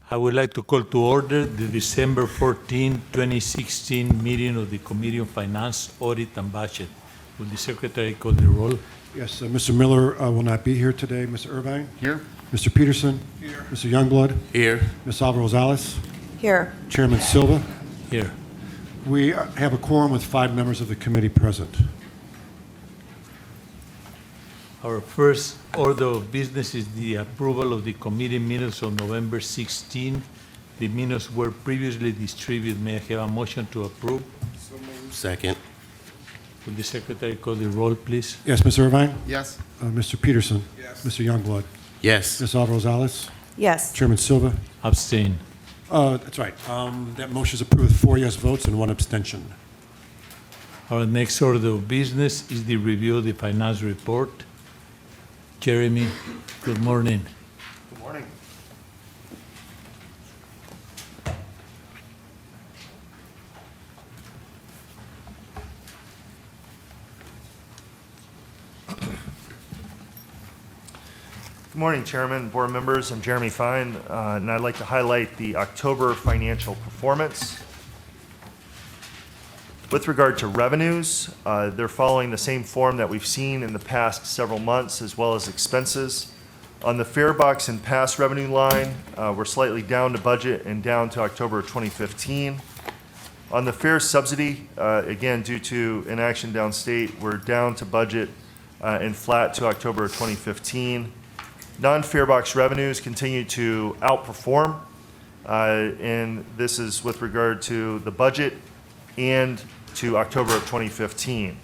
I would like to call to order the December 14, 2016 meeting of the Committee on Finance, Audit, and Budget. Will the Secretary call the roll? Yes, Mr. Miller will not be here today. Mr. Irvine? Here. Mr. Peterson? Here. Mr. Youngblood? Here. Ms. Alvarez-Rosales? Here. Chairman Silva? Here. We have a quorum with 5 members of the committee present. Our first order of business is the approval of the committee minutes of November 16. The minutes were previously distributed. May I have a motion to approve? Second. Will the Secretary call the roll, please? Yes, Ms. Irvine? Yes. Mr. Peterson? Yes. Mr. Youngblood? Yes. Ms. Alvarez-Rosales? Yes. Chairman Silva? Abstain. That's right. That motion is approved with 4 yes votes and 1 abstention. Our next order of business is the review of the finance report. Jeremy, good morning. Good morning. Good morning, Chairman, board members. I'm Jeremy Fine, and I'd like to highlight the October financial performance. With regard to revenues, they're following the same form that we've seen in the past several months, as well as expenses. On the fare box and pass revenue line, we're slightly down to budget and down to October of 2015. On the fare subsidy, again, due to inaction downstate, we're down to budget and flat to October of 2015. Non-fare box revenues continue to outperform, and this is with regard to the budget and to October of 2015.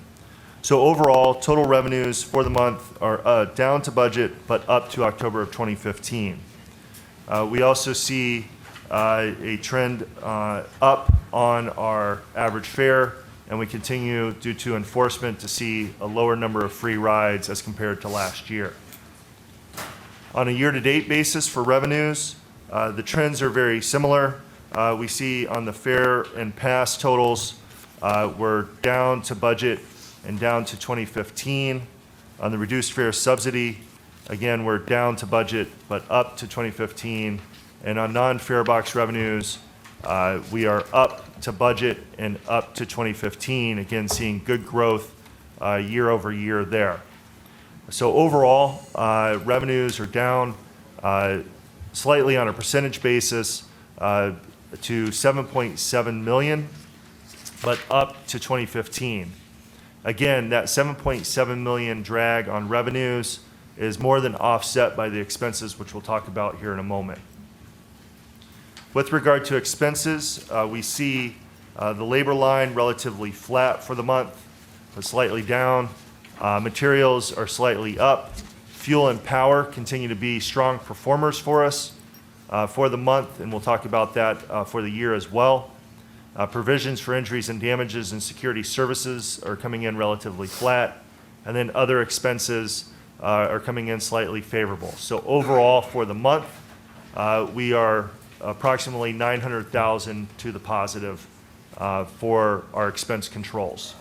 So overall, total revenues for the month are down to budget, but up to October of 2015. We also see a trend up on our average fare, and we continue, due to enforcement, to see a lower number of free rides as compared to last year. On a year-to-date basis for revenues, the trends are very similar. We see on the fare and pass totals, we're down to budget and down to 2015. On the reduced fare subsidy, again, we're down to budget but up to 2015. And on non-fare box revenues, we are up to budget and up to 2015, again, seeing good growth year over year there. So overall, revenues are down slightly on a percentage basis to 7.7 million, but up to 2015. Again, that 7.7 million drag on revenues is more than offset by the expenses, which we'll talk about here in a moment. With regard to expenses, we see the labor line relatively flat for the month, but slightly down. Materials are slightly up. Fuel and power continue to be strong performers for us for the month, and we'll talk about that for the year as well. Provisions for injuries and damages and security services are coming in relatively flat, and then other expenses are coming in slightly favorable. So overall for the month, we are approximately 900,000 to the positive for our expense controls.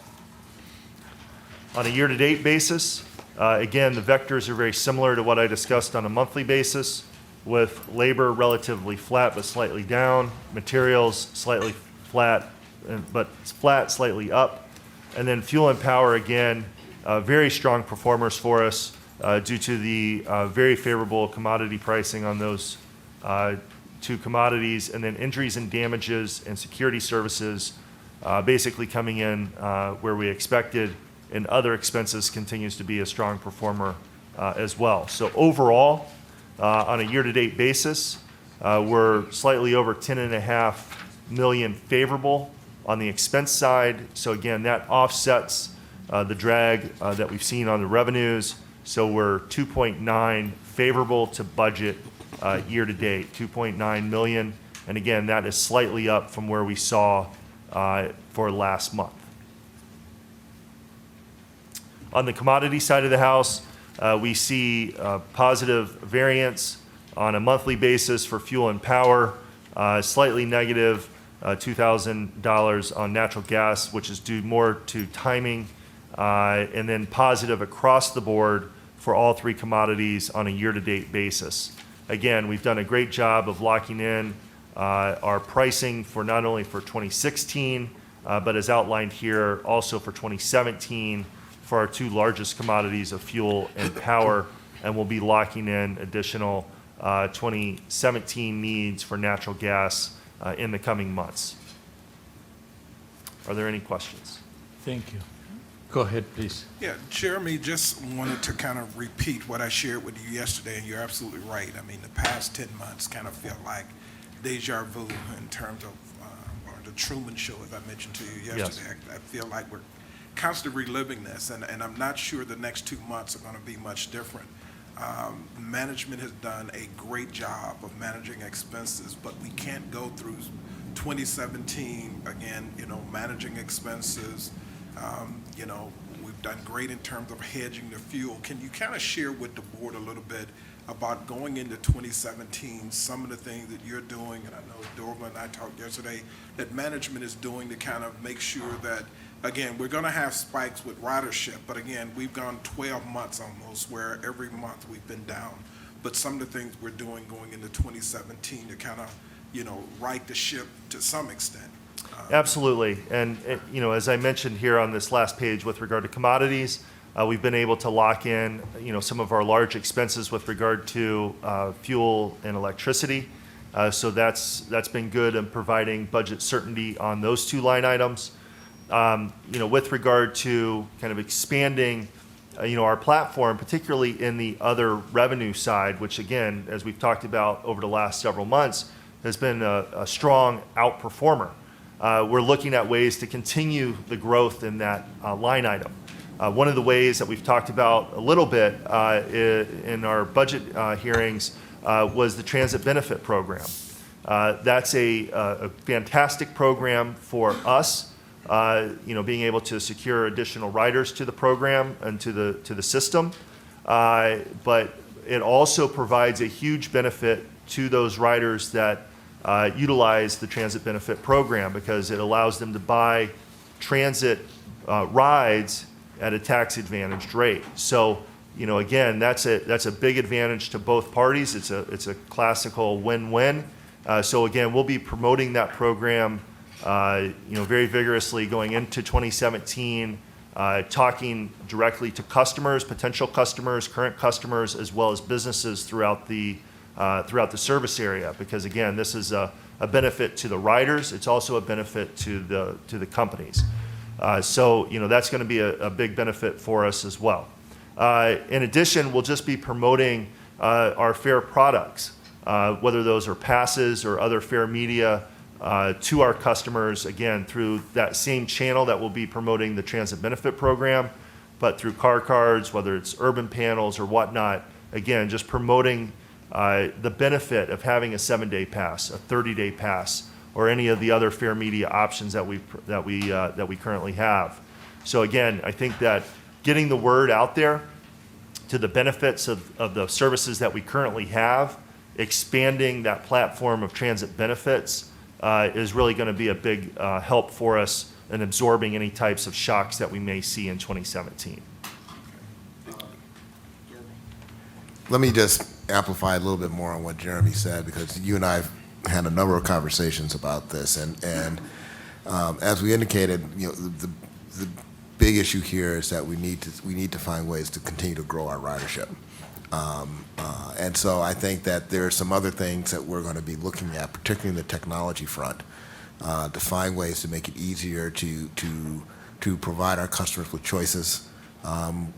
On a year-to-date basis, again, the vectors are very similar to what I discussed on a monthly basis, with labor relatively flat but slightly down, materials slightly flat, but flat, slightly up, and then fuel and power, again, very strong performers for us due to the very favorable commodity pricing on those two commodities, and then injuries and damages and security services basically coming in where we expected, and other expenses continues to be a strong performer as well. So overall, on a year-to-date basis, we're slightly over 10.5 million favorable on the expense side. So again, that offsets the drag that we've seen on the revenues. So we're 2.9 favorable to budget year-to-date, 2.9 million. And again, that is slightly up from where we saw for last month. On the commodity side of the house, we see positive variance on a monthly basis for fuel and power, slightly negative $2,000 on natural gas, which is due more to timing, and then positive across the board for all three commodities on a year-to-date basis. again, we've done a great job of locking in our pricing for not only for 2016, but as outlined here, also for 2017 for our two largest commodities of fuel and power, and we'll be locking in additional 2017 needs for natural gas in the coming months. Are there any questions? Thank you. Go ahead, please. Yeah, Jeremy, just wanted to kind of repeat what I shared with you yesterday, and you're absolutely right. I mean, the past 10 months kind of feel like deja vu in terms of or the Truman Show, as I mentioned to you yesterday. I feel like we're constantly reliving this, and I'm not sure the next 2 months are going to be much different. Management has done a great job of managing expenses, but we can't go through 2017 again, managing expenses. We've done great in terms of hedging the fuel. Can you kind of share with the board a little bit about going into 2017, some of the things that you're doing, and I know Dorva and I talked yesterday, that management is doing to kind of make sure that, again, we're going to have spikes with ridership, but again, we've gone 12 months almost where every month we've been down. But some of the things we're doing going into 2017 to kind of, right the ship to some extent. Absolutely. And, as I mentioned here on this last page with regard to commodities, we've been able to lock in, some of our large expenses with regard to fuel and electricity. So that's been good in providing budget certainty on those two line items. With regard to kind of expanding, our platform, particularly in the other revenue side, which again, as we've talked about over the last several months, has been a strong outperformer. We're looking at ways to continue the growth in that line item. One of the ways that we've talked about a little bit in our budget hearings was the transit benefit program. That's a fantastic program for us, being able to secure additional riders to the program and to the system. But it also provides a huge benefit to those riders that utilize the transit benefit program because it allows them to buy transit rides at a tax advantaged rate. So, again, that's a big advantage to both parties. It's a classical win-win. So again, we'll be promoting that program, very vigorously going into 2017, talking directly to customers, potential customers, current customers, as well as businesses throughout the service area, because again, this is a benefit to the riders. It's also a benefit to the companies. So that's going to be a big benefit for us as well. In addition, we'll just be promoting our fare products, whether those are passes or other fare media, to our customers, again, through that same channel that we'll be promoting the transit benefit program, but through car cards, whether it's urban panels or whatnot, again, just promoting the benefit of having a 7-day pass, a 30-day pass, or any of the other fare media options that we currently have. So again, I think that getting the word out there to the benefits of the services that we currently have, expanding that platform of transit benefits is really going to be a big help for us in absorbing any types of shocks that we may see in 2017. Let me just amplify a little bit more on what Jeremy said, because you and I have had a number of conversations about this, and as we indicated, the big issue here is that we need to find ways to continue to grow our ridership, and so I think that there are some other things that we're going to be looking at, particularly in the technology front, to find ways to make it easier to provide our customers with choices.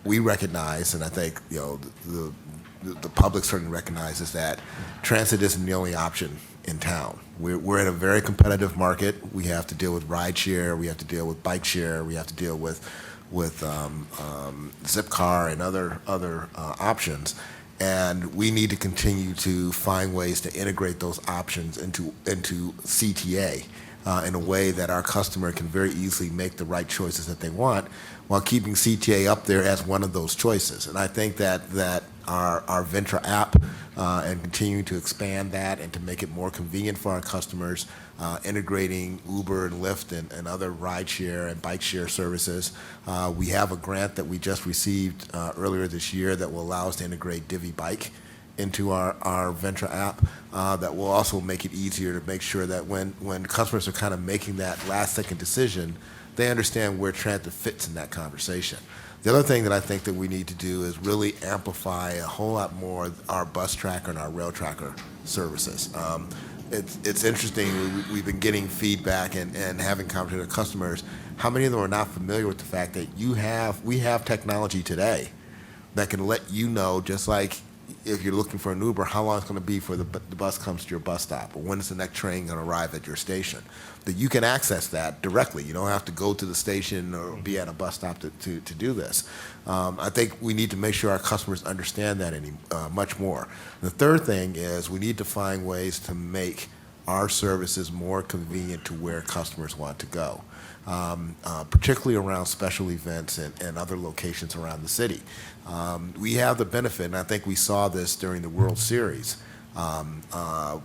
We recognize, and I think the public certainly recognizes, that transit isn't the only option in town. We're in a very competitive market. We have to deal with ride share, we have to deal with bike share, we have to deal with Zipcar and other options, and we need to continue to find ways to integrate those options into CTA in a way that our customer can very easily make the right choices that they want, while keeping CTA up there as one of those choices. And I think that our Ventra app and continuing to expand that and to make it more convenient for our customers, integrating Uber and Lyft and other ride share and bike share services. We have a grant that we just received earlier this year that will allow us to integrate Divvy Bike into our Venture app that will also make it easier to make sure that when customers are kind of making that last-second decision, they understand where transit fits in that conversation. The other thing that I think that we need to do is really amplify a whole lot more our bus tracker and our rail tracker services. It's interesting, we've been getting feedback and having conversations with customers. How many of them are not familiar with the fact that we have technology today that can let you know, just like if you're looking for an Uber, how long it's going to be for the bus comes to your bus stop, or when is the next train going to arrive at your station. That you can access that directly. You don't have to go to the station or be at a bus stop to do this. I think we need to make sure our customers understand that much more. The third thing is we need to find ways to make our services more convenient to where customers want to go, particularly around special events and other locations around the city. We have the benefit, and I think we saw this during the World Series. Our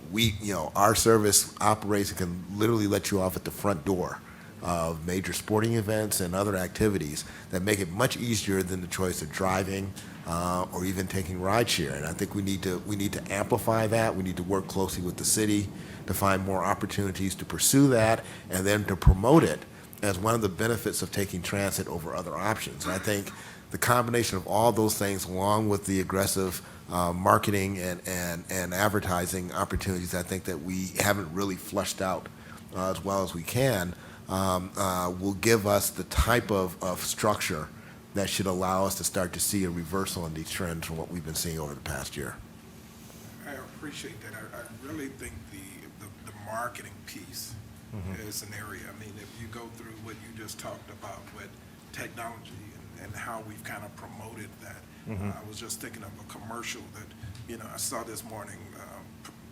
service operates and can literally let you off at the front door of major sporting events and other activities that make it much easier than the choice of driving or even taking rideshare. And I think we need to amplify that. We need to work closely with the city to find more opportunities to pursue that and then to promote it as one of the benefits of taking transit over other options. And I think the combination of all those things, along with the aggressive marketing and advertising opportunities, I think that we haven't really flushed out as well as we can, will give us the type of structure that should allow us to start to see a reversal in these trends from what we've been seeing over the past year. I appreciate that. I really think the marketing piece is an area. I mean, if you go through what you just talked about with technology and how we've kind of promoted that. I was just thinking of a commercial that, I saw this morning.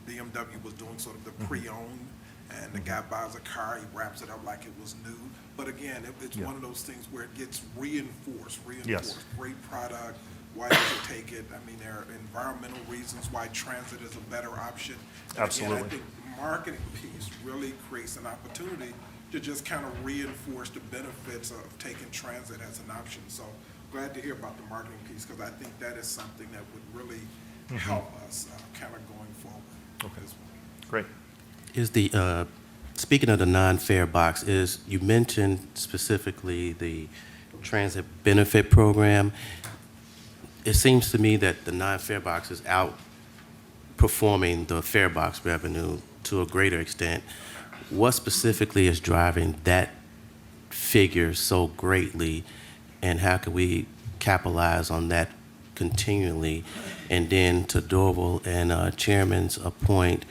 BMW was doing sort of the pre-owned, and the guy buys a car, he wraps it up like it was new. But again, it's one of those things where it gets reinforced. Yes. Great product. Why did you take it? I mean, there are environmental reasons why transit is a better option. And Absolutely. Again, I think the marketing piece really creates an opportunity to just kind of reinforce the benefits of taking transit as an option. So glad to hear about the marketing piece, because I think that is something that would really help us kind of going forward. Okay. Great. Is the speaking of the non-fare box, you mentioned specifically the transit benefit program. It seems to me that the non-fare box is outperforming the fare box revenue to a greater extent. What specifically is driving that figure so greatly, and how can we capitalize on that continually? And then to Dorval and Chairman's point,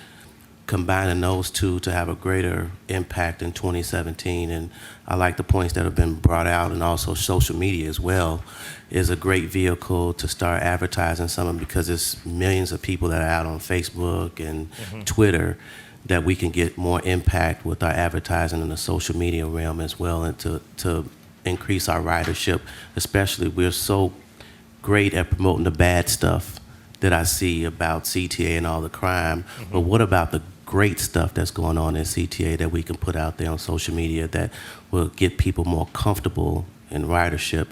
combining those two to have a greater impact in 2017. And I like the points that have been brought out, and also social media as well is a great vehicle to start advertising some of them, because there's millions of people that are out on Facebook and Twitter that we can get more impact with our advertising in the social media realm as well, and to increase our ridership. Especially, we're so great at promoting the bad stuff that I see about CTA and all the crime, but what about the great stuff that's going on in CTA that we can put out there on social media that will get people more comfortable in ridership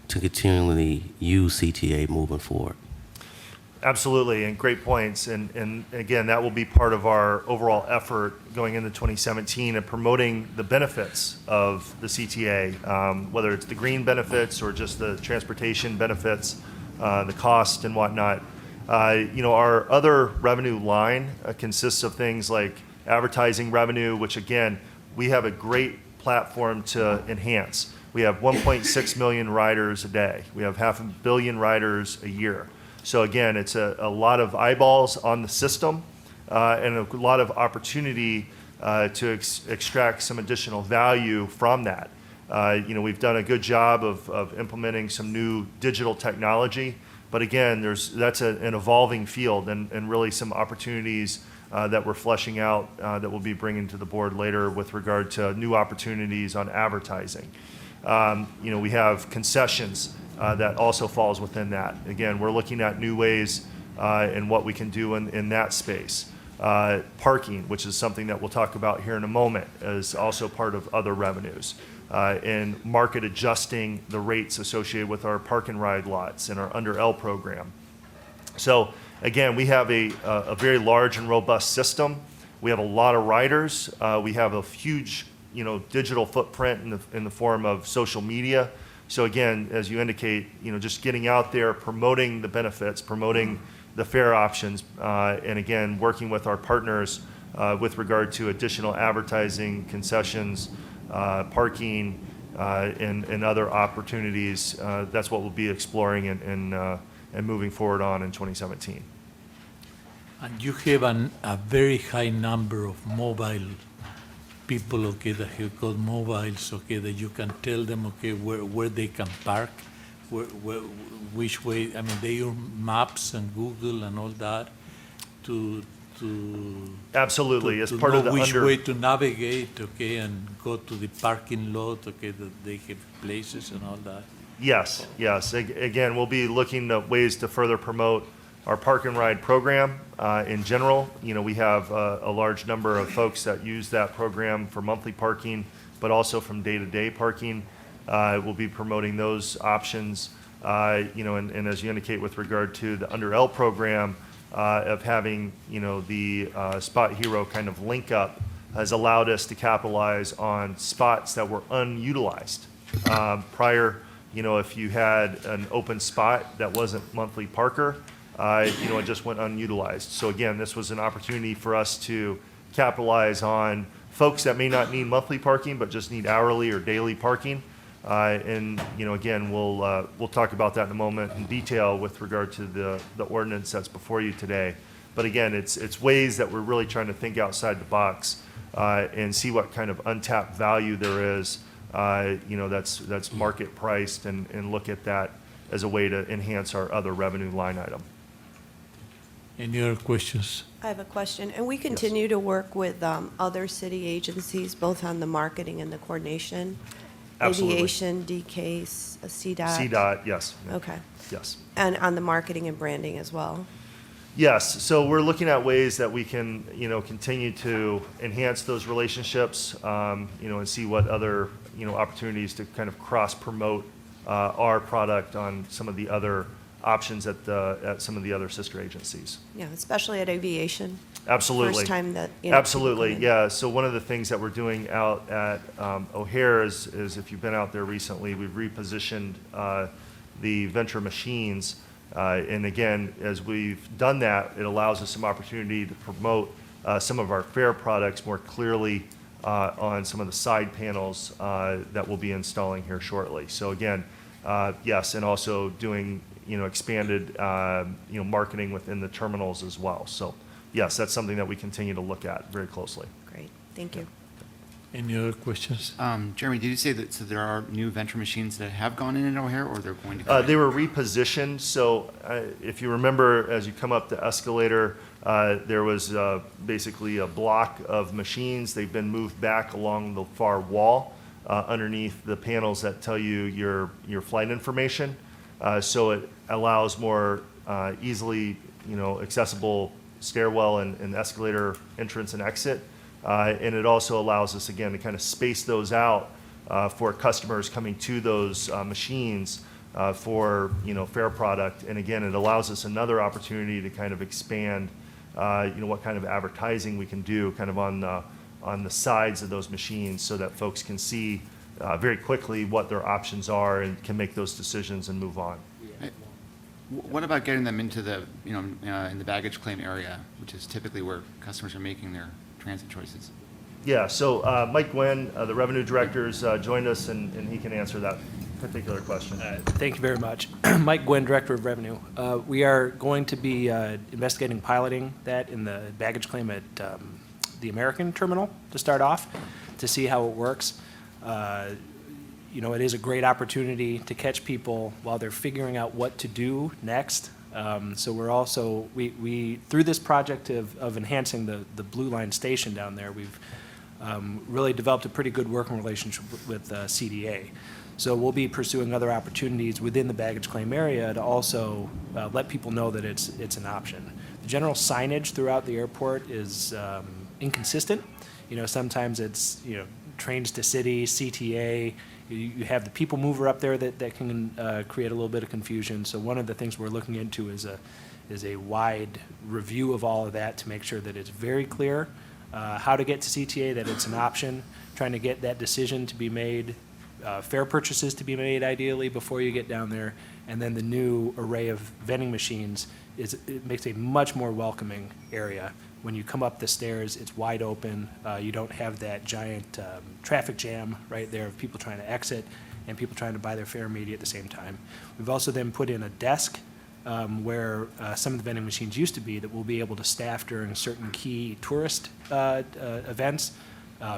to continually use CTA moving forward? Absolutely, and great points. And again, that will be part of our overall effort going into 2017 and promoting the benefits of the CTA, whether it's the green benefits or just the transportation benefits, the cost and whatnot. Our other revenue line consists of things like advertising revenue, which again, we have a great platform to enhance. We have 1.6 million riders a day. We have 500 million riders a year. So again, it's a lot of eyeballs on the system and a lot of opportunity to extract some additional value from that. We've done a good job of implementing some new digital technology, but again, that's an evolving field and really some opportunities that we're fleshing out that we'll be bringing to the board later with regard to new opportunities on advertising. We have concessions that also falls within that. Again, we're looking at new ways and what we can do in that space. Parking, which is something that we'll talk about here in a moment, is also part of other revenues. And market adjusting the rates associated with our park and ride lots and our Under L program. So again, we have a very large and robust system. We have a lot of riders. We have a huge, digital footprint in the form of social media. So again, as you indicate, just getting out there, promoting the benefits, promoting the fare options, and again, working with our partners with regard to additional advertising, concessions, parking, and other opportunities. That's what we'll be exploring and moving forward on in 2017. And you have a very high number of mobile people, okay, that have got mobiles, okay, that you can tell them, okay, where they can park, which way. I mean, they use maps and Google and all that to Absolutely, as to part know of the which way to navigate, okay, and go to the parking lot, okay, that they have places and all that. Yes, yes. Again, we'll be looking at ways to further promote our park and ride program in general. We have a large number of folks that use that program for monthly parking, but also from day-to-day parking. We'll be promoting those options, and as you indicate with regard to the Under L program, of having, the Spot Hero kind of link up has allowed us to capitalize on spots that were unutilized. Prior, if you had an open spot that wasn't monthly parker, it just went unutilized. So again, this was an opportunity for us to capitalize on folks that may not need monthly parking, but just need hourly or daily parking. And again, we'll talk about that in a moment in detail with regard to the ordinance that's before you today. But again, it's ways that we're really trying to think outside the box and see what kind of untapped value there is, that's market priced, and look at that as a way to enhance our other revenue line item. Any other questions? I have a question, and we continue to work with other city agencies, both on the marketing and the coordination? Absolutely. Aviation, DCASE, CDOT? CDOT, yes. Okay. Yes. And on the marketing and branding as well? Yes, so we're looking at ways that we can, continue to enhance those relationships, and see what other, opportunities to kind of cross-promote our product on some of the other options at some of the other sister agencies. Yeah, especially at aviation? Absolutely. First time that, people Absolutely, come in. yeah. So one of the things that we're doing out at O'Hare is if you've been out there recently, we've repositioned the Venture machines. And again, as we've done that, it allows us some opportunity to promote some of our fare products more clearly on some of the side panels that we'll be installing here shortly. So again, yes, and also doing expanded marketing within the terminals as well. So yes, that's something that we continue to look at very closely. Great, thank you. Any other questions? Jeremy, did you say that there are new Venture machines that have gone in O'Hare, or they're going to go in? They were repositioned, so if you remember, as you come up the escalator, there was basically a block of machines. They've been moved back along the far wall underneath the panels that tell you your flight information. So it allows more easily, accessible stairwell and escalator entrance and exit. And it also allows us, again, to kind of space those out for customers coming to those machines for, fare product. And again, it allows us another opportunity to kind of expand, what kind of advertising we can do kind of on the sides of those machines so that folks can see very quickly what their options are and can make those decisions and move on. What about getting them into the, in the baggage claim area, which is typically where customers are making their transit choices? Yeah, so Mike Nguyen, the revenue director, has joined us, and he can answer that particular question. Thank you very much. Mike Nguyen, Director of Revenue. We are going to be investigating piloting that in the baggage claim at the American terminal to start off, to see how it works. It is a great opportunity to catch people while they're figuring out what to do next. So we're also, we through this project of enhancing the Blue Line station down there, we've really developed a pretty good working relationship with CDA. So we'll be pursuing other opportunities within the baggage claim area to also let people know that it's an option. The general signage throughout the airport is inconsistent. Sometimes it's, trains to city, CTA. You have the people mover up there that can create a little bit of confusion. So one of the things we're looking into is is a wide review of all of that to make sure that it's very clear how to get to CTA, that it's an option, trying to get that decision to be made, fair purchases to be made ideally before you get down there, and then the new array of vending machines it makes a much more welcoming area. When you come up the stairs, it's wide open. You don't have that giant traffic jam right there of people trying to exit and people trying to buy their fare media at the same time. We've also then put in a desk where some of the vending machines used to be that we'll be able to staff during certain key tourist events,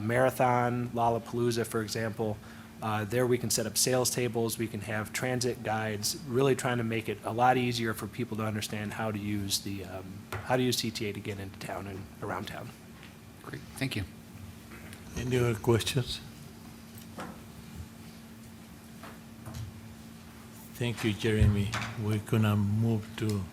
Marathon, Lollapalooza, for example. There we can set up sales tables, we can have transit guides, really trying to make it a lot easier for people to understand how to use CTA to get into town and around town. Great, thank you. Any other questions? Thank you, Jeremy. We're gonna move to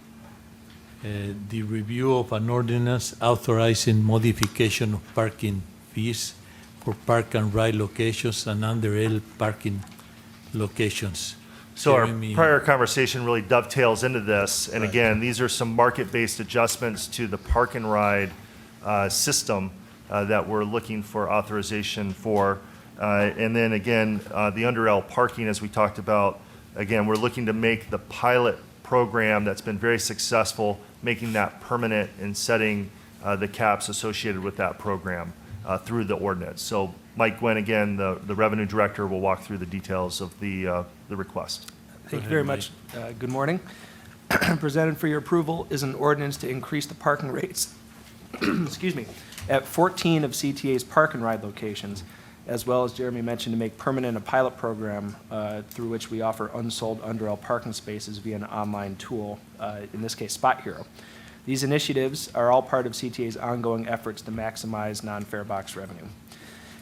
the review of an ordinance authorizing modification of parking fees for park and ride locations and under L parking locations. So our Jeremy. prior conversation really dovetails into this. And again, these are some market-based adjustments to the park and ride system that we're looking for authorization for. And then again, the under L parking, as we talked about, again, we're looking to make the pilot program that's been very successful, making that permanent and setting the caps associated with that program through the ordinance. So Mike Gwynn, again, the revenue director, will walk through the details of the request. Thank you very much. Good morning. Presented for your approval is an ordinance to increase the parking rates, excuse me, at 14 of CTA's park and ride locations, as well as Jeremy mentioned, to make permanent a pilot program through which we offer unsold under L parking spaces via an online tool, in this case Spot Hero. These initiatives are all part of CTA's ongoing efforts to maximize non-fare box revenue.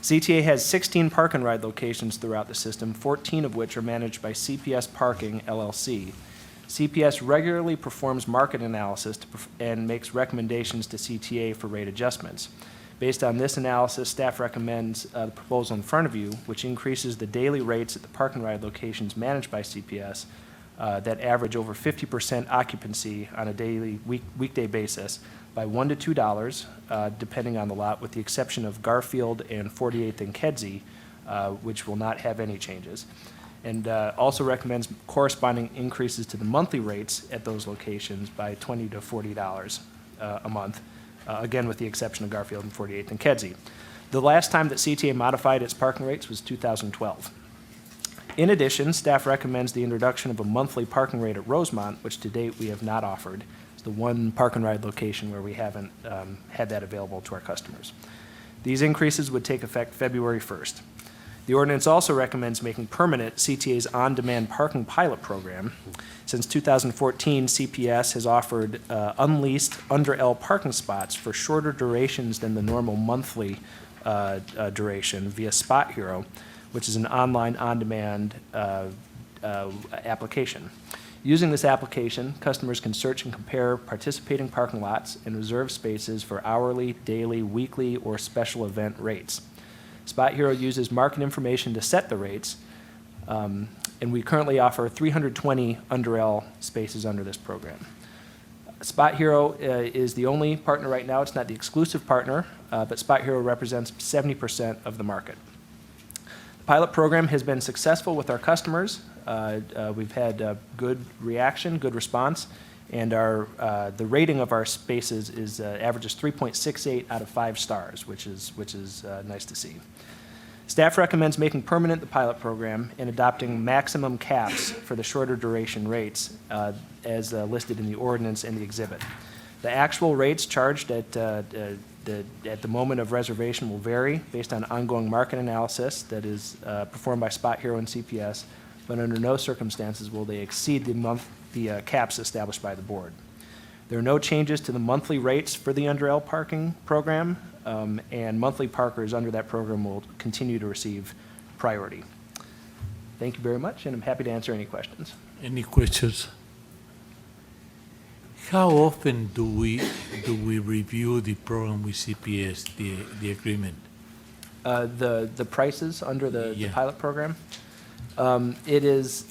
CTA has 16 park and ride locations throughout the system, 14 of which are managed by CPS Parking, LLC. CPS regularly performs market analysis and makes recommendations to CTA for rate adjustments. Based on this analysis, staff recommends the proposal in front of you, which increases the daily rates at the park and ride locations managed by CPS that average over 50% occupancy on a daily weekday basis by $1 to $2, depending on the lot, with the exception of Garfield and 48th and Kedzie, which will not have any changes. And also recommends corresponding increases to the monthly rates at those locations by $20 to $40 a month, again with the exception of Garfield and 48th and Kedzie. The last time that CTA modified its parking rates was 2012. In addition, staff recommends the introduction of a monthly parking rate at Rosemont, which to date we have not offered. It's the one park and ride location where we haven't had that available to our customers. These increases would take effect February 1st. The ordinance also recommends making permanent CTA's on-demand parking pilot program. Since 2014, CPS has offered unleased under L parking spots for shorter durations than the normal monthly duration via Spot Hero, which is an online on-demand application. Using this application, customers can search and compare participating parking lots and reserve spaces for hourly, daily, weekly, or special event rates. Spot Hero uses market information to set the rates, and we currently offer 320 under L spaces under this program. Spot Hero is the only partner right now. It's not the exclusive partner, but Spot Hero represents 70% of the market. The pilot program has been successful with our customers. We've had good reaction, good response, and the rating of our spaces is averages 3.68 out of 5 stars, which is nice to see. Staff recommends making permanent the pilot program and adopting maximum caps for the shorter duration rates as listed in the ordinance and the exhibit. The actual rates charged at the moment of reservation will vary based on ongoing market analysis that is performed by Spot Hero and CPS, but under no circumstances will they exceed the caps established by the board. There are no changes to the monthly rates for the under L parking program, and monthly parkers under that program will continue to receive priority. Thank you very much, and I'm happy to answer any questions. Any questions? How often do we review the program with CPS, the agreement? The prices under the Yeah. pilot program, it is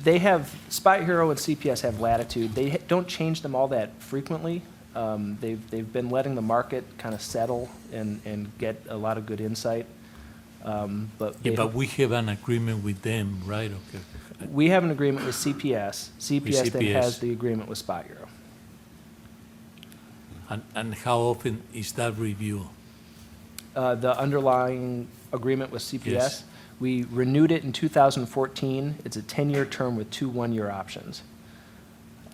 They have, Spot Hero and CPS have latitude. They don't change them all that frequently. They've been letting the market kind of settle and get a lot of good insight. But Yeah, but we have an agreement with them, right? Okay. we have an agreement with CPS. CPS then CPS. has the agreement with Spot Hero. And how often is that review? The underlying agreement with CPS, Yes. we renewed it in 2014. It's a 10-year term with 2 one-year options.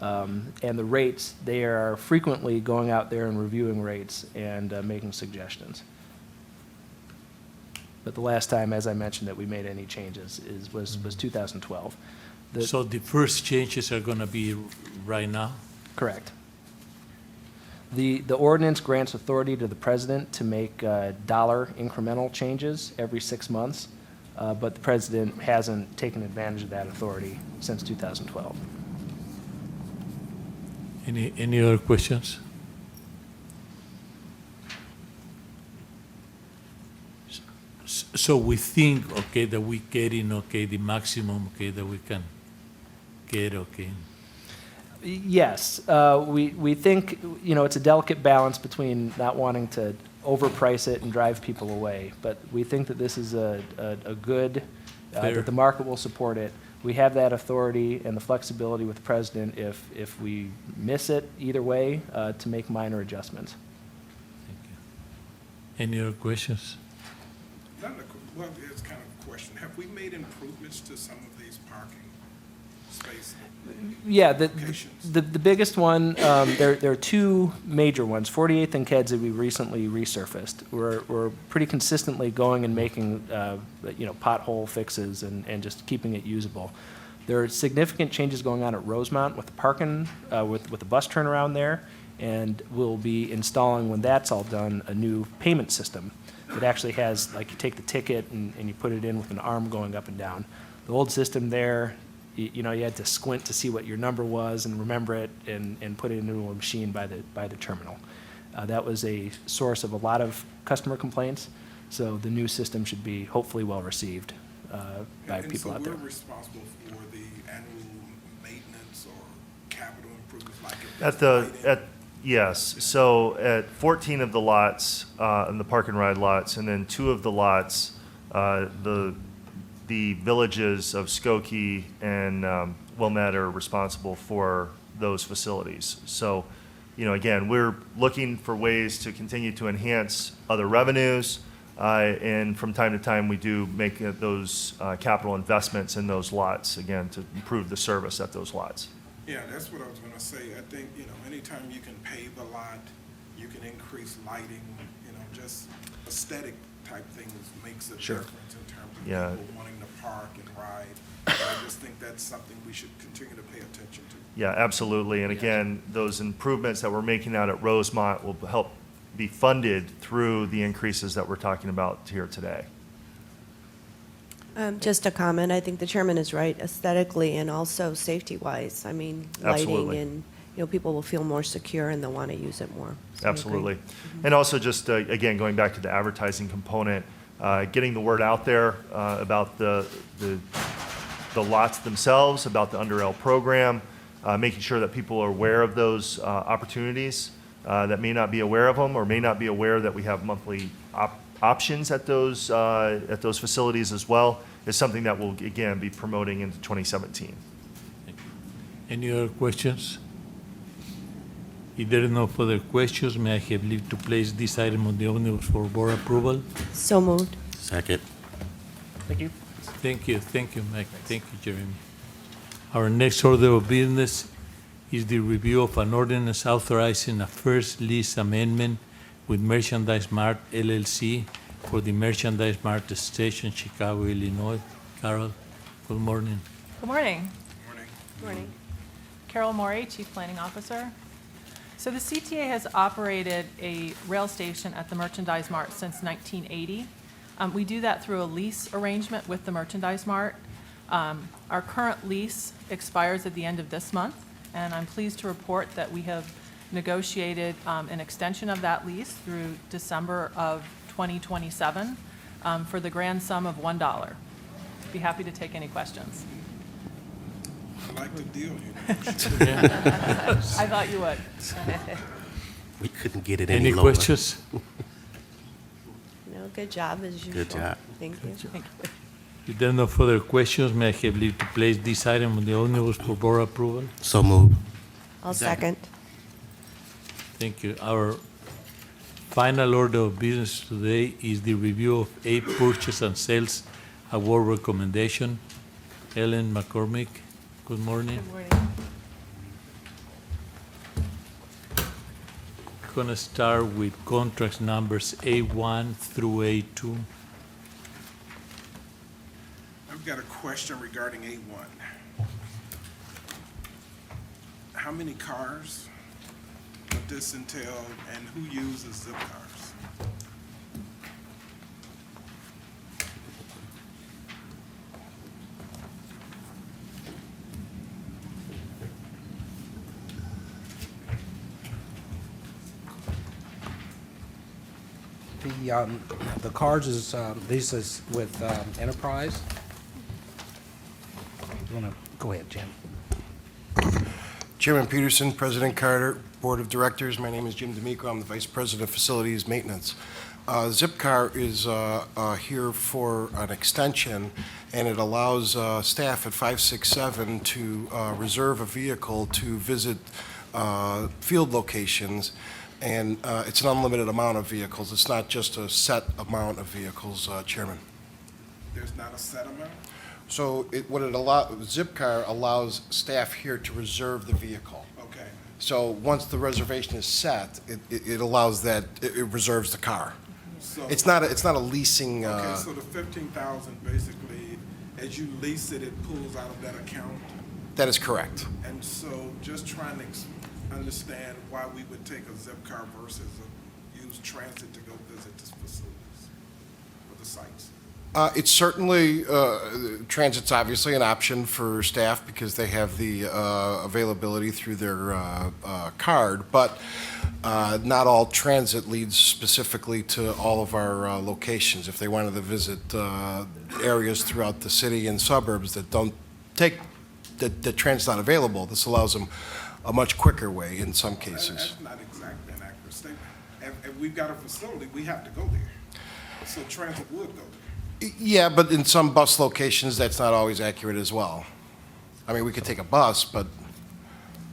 And the rates, they are frequently going out there and reviewing rates and making suggestions. But the last time, as I mentioned, that we made any changes was 2012. So the first changes are gonna be right now? Correct. The ordinance grants authority to the president to make dollar incremental changes every 6 months, but the president hasn't taken advantage of that authority since 2012. Any other questions? So we think, okay, that we getting, okay, the maximum, okay, that we can get, okay? Yes, we think, it's a delicate balance between not wanting to overprice it and drive people away, but we think that this is a good, Fair. that the market will support it. We have that authority and the flexibility with the president if we miss it either way, to make minor adjustments. Thank you. Any other questions? Well, it's kind of a question. Have we made improvements to some of these parking spaces? Yeah, Locations. the biggest one, there are 2 major ones. 48th and Kedzie we recently resurfaced. We're pretty consistently going and making, pothole fixes and just keeping it usable. There are significant changes going on at Rosemont with the parking, with the bus turnaround there, and we'll be installing, when that's all done, a new payment system. It actually has, like, you take the ticket and you put it in with an arm going up and down. The old system there, you had to squint to see what your number was and remember it and put it into a machine by the terminal. That was a source of a lot of customer complaints, so the new system should be hopefully well-received by people out there. And so we're responsible for the annual maintenance or capital improvements like Yes, so at 14 of the lots, in the park and ride lots, and then 2 of the lots, the villages of Skokie and Wilmette are responsible for those facilities. So, again, we're looking for ways to continue to enhance other revenues, and from time to time, we do make those capital investments in those lots, again, to improve the service at those lots. Yeah, that's what I was gonna say. I think, anytime you can pave a lot, you can increase lighting, just aesthetic type things makes a Sure. difference in terms of Yeah. people wanting to park and ride. I just think that's something we should continue to pay attention to. Yeah, absolutely. And again, those improvements that we're making out at Rosemont will help be funded through the increases that we're talking about here today. Just a comment, I think the chairman is right aesthetically and also safety-wise. I mean, lighting Absolutely. and, people will feel more secure and they'll want to use it more. So I agree. Absolutely. And also just, again, going back to the advertising component, getting the word out there about the lots themselves, about the Under L program, making sure that people are aware of those opportunities that may not be aware of them or may not be aware that we have monthly options at those facilities as well, is something that we'll, again, be promoting into 2017. Any other questions? If there are no further questions, may I have leave to place this item on the omnibus for board approval? So moved. Second. Thank you. Thank you, Mike. Thank you, Jeremy. Our next order of business is the review of an ordinance authorizing a first lease amendment with Merchandise Mart LLC for the Merchandise Mart Station, Chicago, Illinois. Carol, good morning. Good morning. Morning. Morning. Carol Morey, Chief Planning Officer. So the CTA has operated a rail station at the Merchandise Mart since 1980. We do that through a lease arrangement with the Merchandise Mart. Our current lease expires at the end of this month, and I'm pleased to report that we have negotiated an extension of that lease through December of 2027 for the grand sum of $1. Be happy to take any questions. like the deal, you know. I thought you would. We couldn't get it any Any lower. questions? No, good job as usual. Good job. Thank you. If there are no further questions, may I have leave to place this item on the omnibus for board approval? So moved. I'll second. Thank you. Our final order of business today is the review of a purchase and sales award recommendation. Ellen McCormick, good morning. Good morning. Going to start with contracts numbers A1 through A2. I've got a question regarding A1. How many cars would this entail, and who uses zip cars? The cards is, this is with Enterprise. You want to, go ahead, Jim. Chairman Peterson, President Carter, Board of Directors, my name is Jim D'Amico, I'm the Vice President of Facilities Maintenance. Zipcar is here for an extension, and it allows staff at 567 to reserve a vehicle to visit field locations, and it's an unlimited amount of vehicles. It's not just a set amount of vehicles, Chairman. There's not a set amount? So Zipcar allows staff here to reserve the vehicle. Okay. So once the reservation is set, it allows that, it reserves the car. So, It's not a leasing, okay, so the 15,000, basically, as you lease it, it pulls out of that account? that is correct. And so just trying to understand why we would take a zip car versus use transit to go visit the facilities or the sites. It's certainly, transit's obviously an option for staff because they have the availability through their card, but not all transit leads specifically to all of our locations. If they wanted to visit areas throughout the city and suburbs that don't take, that transit's not available, this allows them a much quicker way in some cases. That's not exactly an accurate statement. If we've got a facility, we have to go there. So transit would go there. Yeah, but in some bus locations, that's not always accurate as well. I mean, we could take a bus, but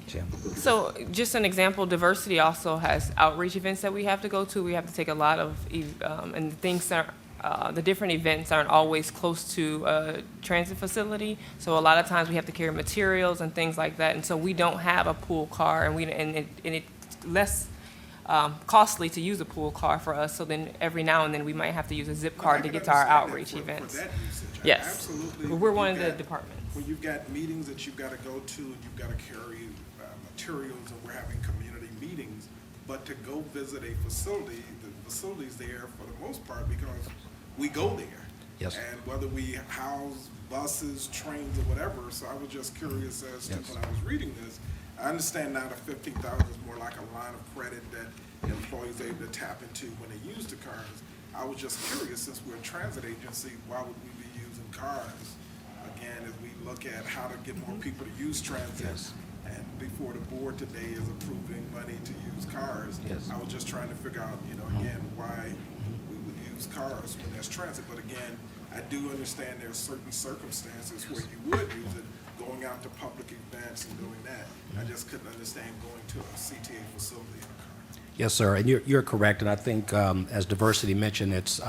Jim. So just an example, diversity also has outreach events that we have to go to. We have to take a lot of, and things are, the different events aren't always close to a transit facility. So a lot of times we have to carry materials and things like that. And so we don't have a pool car, and it's less costly to use a pool car for us. So then every now and then we might have to use a zip card to get to our outreach events. For that usage, Yes. absolutely. We're one of You've the got- departments. When you've got meetings that you've got to go to, and you've got to carry materials, and we're having community meetings, but to go visit a facility, the facility's there for the most part because we go there. Yes. And whether we house buses, trains, or whatever, so I was just curious as to, when I was reading this, I understand now the 15,000 is more like a line of credit that employees are able to tap into when they use the cars. I was just curious, since we're a transit agency, why would we be using cars? Again, as we look at how to get more people to use transit, and before the board today is approving money to use cars, I was just trying to figure out, again, why we would use cars when there's transit. But again, I do understand there are certain circumstances where you would use it, going out to public events and doing that. I just couldn't understand going to a CTA facility in a car. Yes, sir, and you're correct, and I think, as Diversity mentioned, it's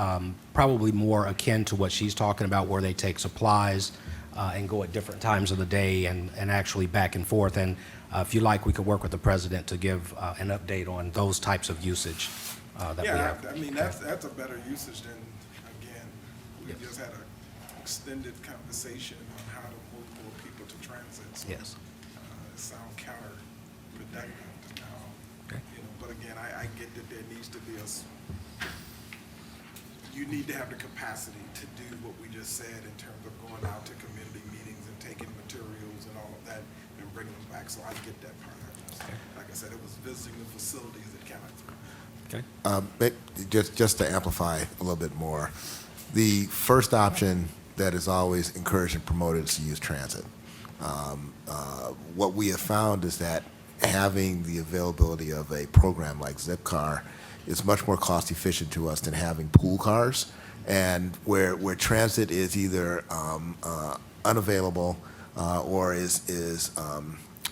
probably more akin to what she's talking about, where they take supplies and go at different times of the day and actually back and forth. And if you like, we could work with the president to give an update on those types of usage that we have. Yeah, I mean, that's a better usage than, again, we just had an extended conversation on how to move more people to transit. So, Yes. It sounds counterproductive now. Okay. But again, I get that there needs to be you need to have the capacity to do what we just said in terms of going out to community meetings and taking materials and all of that and bringing them back. So I get that part. Like I said, it was visiting the facilities that kind of threw me. Okay. Just to amplify a little bit more, the first option that is always encouraged and promoted is to use transit. What we have found is that having the availability of a program like Zipcar is much more cost efficient to us than having pool cars. And where transit is either unavailable or is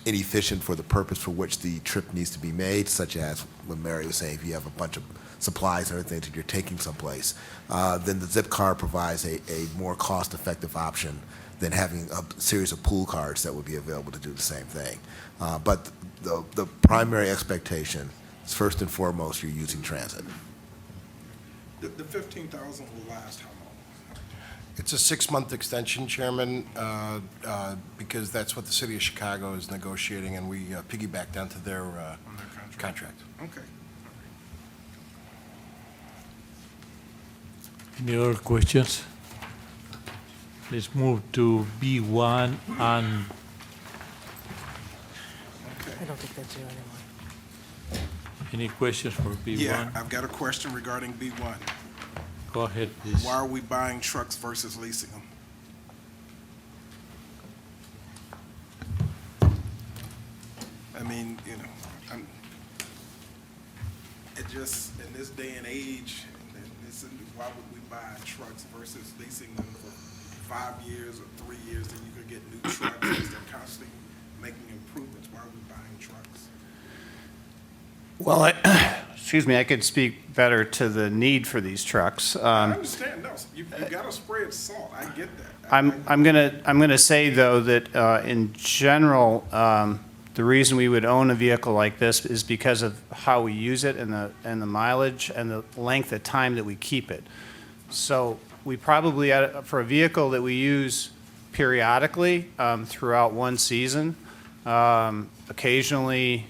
inefficient for the purpose for which the trip needs to be made, such as when Mary was saying, if you have a bunch of supplies and other things that you're taking someplace, then the Zipcar provides a more cost-effective option than having a series of pool cars that would be available to do the same thing. But the primary expectation is, first and foremost, you're using transit. The 15,000 will last how long? It's a 6-month extension, Chairman, because that's what the city of Chicago is negotiating, and we piggybacked onto their On their contract. Okay. Any other questions? Let's move to B1 and Okay. don't think that's you anymore. any questions for B1? Yeah, I've got a question regarding B1. Go ahead, please. Why are we buying trucks versus leasing them? I mean, you know, it just, in this day and age, why would we buy trucks versus leasing them for 5 years or 3 years, then you could get new trucks because they're constantly making improvements? Why are we buying trucks? Well, excuse me, I could speak better to the need for these trucks. I understand, no, you gotta spread salt, I get that. I'm gonna say, though, that in general, the reason we would own a vehicle like this is because of how we use it and the mileage and the length of time that we keep it. So we probably, for a vehicle that we use periodically throughout one season, occasionally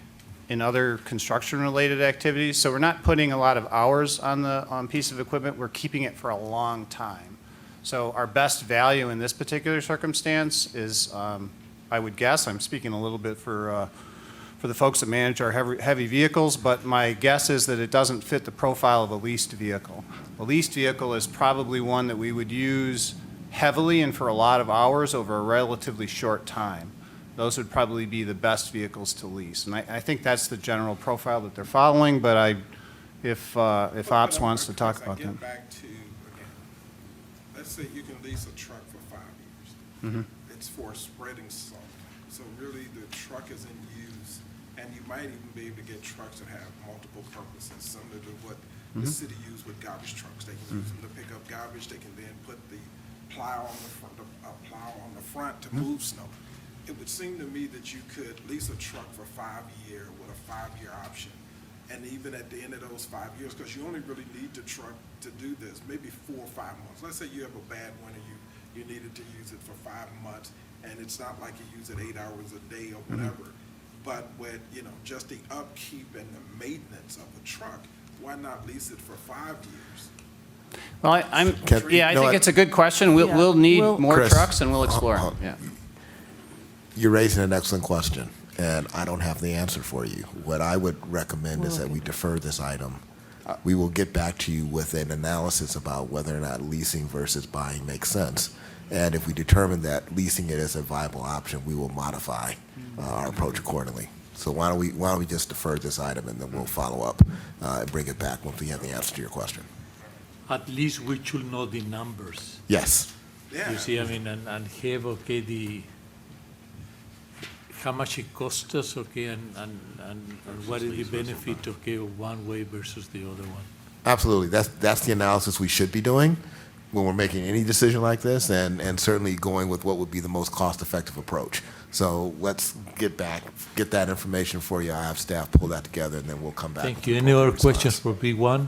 in other construction-related activities, so we're not putting a lot of hours on the piece of equipment, we're keeping it for a long time. So our best value in this particular circumstance is, I would guess, I'm speaking a little bit for the folks that manage our heavy vehicles, but my guess is that it doesn't fit the profile of a leased vehicle. A leased vehicle is probably one that we would use heavily and for a lot of hours over a relatively short time. Those would probably be the best vehicles to lease. And I think that's the general profile that they're following, but if Ops wants to talk about I them. get back to, again, let's say you can lease a truck for 5 years. Mhm. It's for spreading salt. So really, the truck is in use, and you might even be able to get trucks that have multiple purposes, similar to what the city used with garbage trucks. They can use them to pick up garbage, they can then put the plow on the front, to move snow. It would seem to me that you could lease a truck for 5 years with a 5-year option. And even at the end of those 5 years, because you only really need the truck to do this, maybe 4 or 5 months. Let's say you have a bad winter, you needed to use it for 5 months, and it's not like you use it 8 hours a day or whatever. But with, just the upkeep and the maintenance of the truck, why not lease it for 5 years? Well, I think it's a good question. We'll need more Chris, trucks and we'll explore. Yeah. You're raising an excellent question, and I don't have the answer for you. What I would recommend is that we defer this item. We will get back to you with an analysis about whether or not leasing versus buying makes sense. And if we determine that leasing it is a viable option, we will modify our approach accordingly. So why don't we just defer this item, and then we'll follow up and bring it back once we have the answer to your question. At least we should know the numbers. Yes. Yeah. You see, and have, how much it costs us, and what is the benefit, of one way versus the other one. Absolutely. That's the analysis we should be doing when we're making any decision like this, and certainly going with what would be the most cost-effective approach. So let's get that information for you. I have staff pull that together, and then we'll come back. Thank you. Any other questions for B1?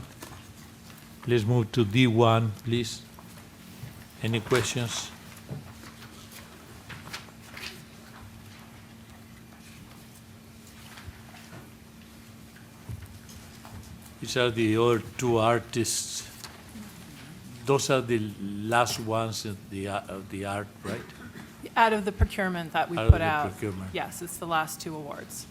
Let's move to D1, please. Any questions? These are the other two artists. Those are the last ones of the art, right? Out of the procurement that we Out of put the out. procurement. Yes, it's the last 2 awards.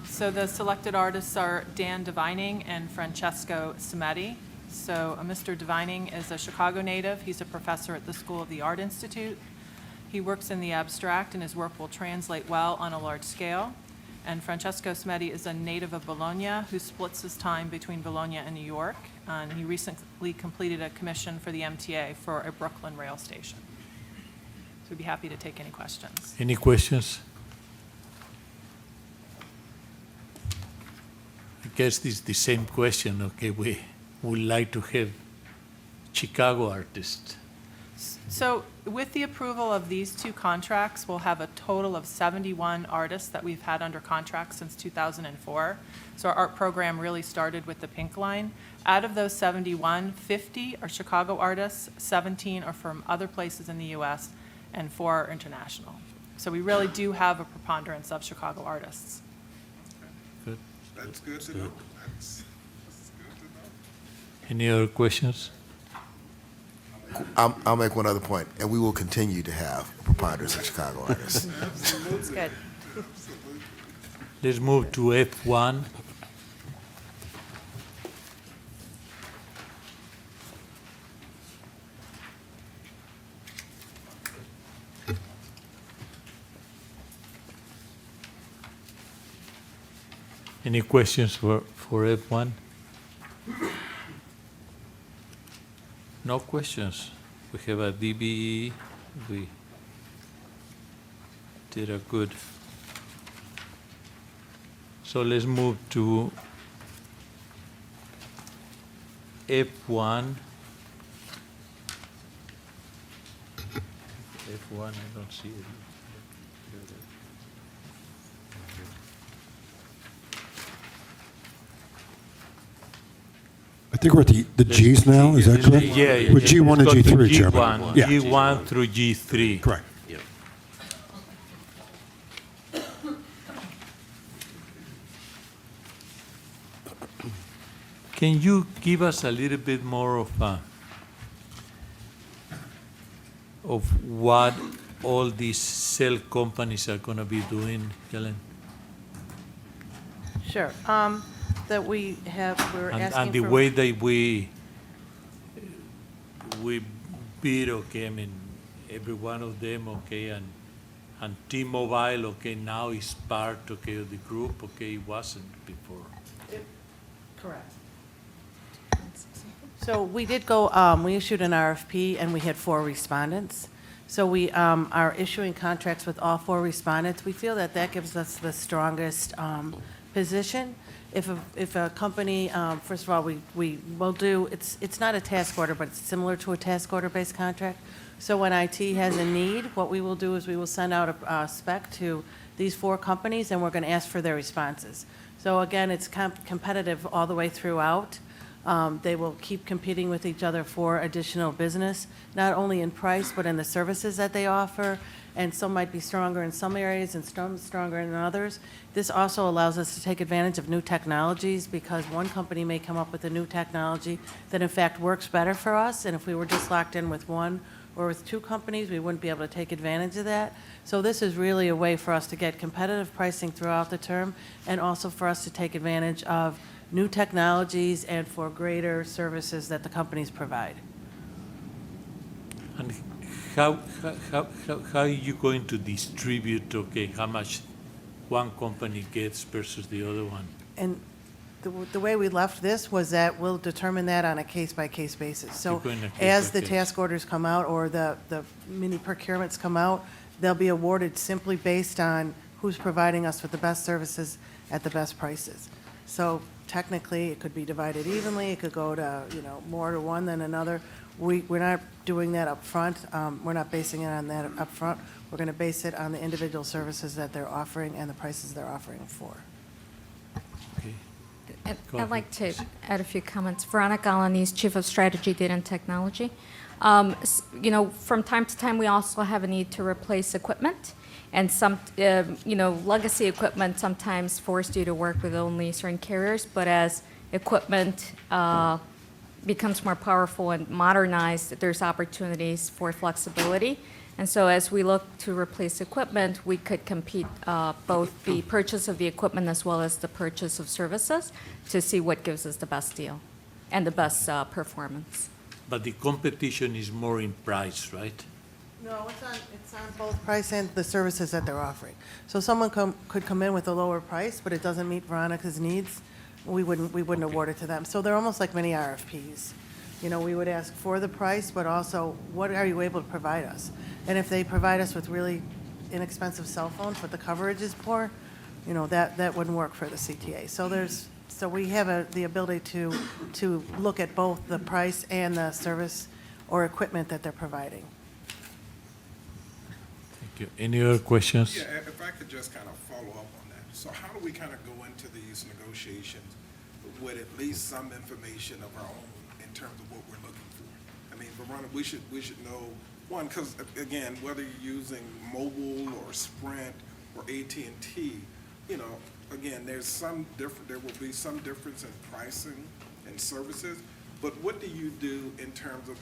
So the selected artists are Dan Devining and Francesco Cimetti. So Mr. Devining is a Chicago native. He's a professor at the School of the Art Institute. He works in the abstract, and his work will translate well on a large scale. And Francesco Smeti is a native of Bologna who splits his time between Bologna and New York. And he recently completed a commission for the MTA for a Brooklyn rail station. So we'd be happy to take any questions. Any questions? I guess this is the same question, okay? We would like to have Chicago artists. So with the approval of these two contracts, we'll have a total of 71 artists that we've had under contract since 2004. So our art program really started with the Pink Line. Out of those 71, 50 are Chicago artists, 17 are from other places in the US, and 4 are international. So we really do have a preponderance of Chicago artists. Good. That's good to know. That's good to know. Any other questions? I'll make one other point, and we will continue to have preponderance of Chicago artists. That's good. Let's move to F1. Any questions for F1? No questions. We have a DBE. We did a good. So let's move to F1. F1, I don't see it. I think we're at the Gs now, is that correct? Yeah. With G1 and Go to G3, Chairman. G1, Yeah. G1 through G3. Correct. Can you give us a little bit more of what all these cell companies are going to be doing, Helen? Sure. That we have, we're asking And the for- way that we bid, okay, I mean, every one of them, okay, and T-Mobile, okay, now is part, okay, of the group, okay, it wasn't before. Correct. So we did go, we issued an RFP, and we had 4 respondents. So we are issuing contracts with all 4 respondents. We feel that that gives us the strongest position. If a company, first of all, we will do, it's not a task order, but it's similar to a task order-based contract. So when IT has a need, what we will do is we will send out a spec to these 4 companies, and we're going to ask for their responses. So again, it's competitive all the way throughout. They will keep competing with each other for additional business, not only in price, but in the services that they offer. And some might be stronger in some areas and some stronger in others. This also allows us to take advantage of new technologies, because one company may come up with a new technology that in fact works better for us. And if we were just locked in with one or with 2 companies, we wouldn't be able to take advantage of that. So this is really a way for us to get competitive pricing throughout the term, and also for us to take advantage of new technologies and for greater services that the companies provide. And how are you going to distribute, okay, how much one company gets versus the other one? And the way we left this was that we'll determine that on a case-by-case basis. So You're going to as the case-by-case. task orders come out, or the mini procurements come out, they'll be awarded simply based on who's providing us with the best services at the best prices. So technically, it could be divided evenly, it could go to, more to one than another. We're not doing that up front. We're not basing it on that up front. We're going to base it on the individual services that they're offering and the prices they're offering for. Okay. Go I'd like ahead. to add a few comments. Veronica Alaniz, Chief of Strategy, Data and Technology. From time to time, we also have a need to replace equipment. And some, legacy equipment sometimes forced you to work with only certain carriers. But as equipment becomes more powerful and modernized, there's opportunities for flexibility. And so as we look to replace equipment, we could compete both the purchase of the equipment as well as the purchase of services to see what gives us the best deal and the best performance. But the competition is more in price, right? No, it's on both price and the services that they're offering. So someone could come in with a lower price, but it doesn't meet Veronica's needs, we wouldn't award it to them. So they're almost like mini RFPs. You know, we would ask for the price, but also, what are you able to provide us? And if they provide us with really inexpensive cell phones, but the coverage is poor, you know, that wouldn't work for the CTA. So we have the ability to look at both the price and the service or equipment that they're providing. Thank you. Any other questions? Yeah, if I could just kind of follow up on that. So how do we kind of go into these negotiations with at least some information of our own in terms of what we're looking for? I mean, Veronica, we should know, one, because again, whether you're using mobile or Sprint or AT&T, you know, again, there will be some difference in pricing and services, but what do you do in terms of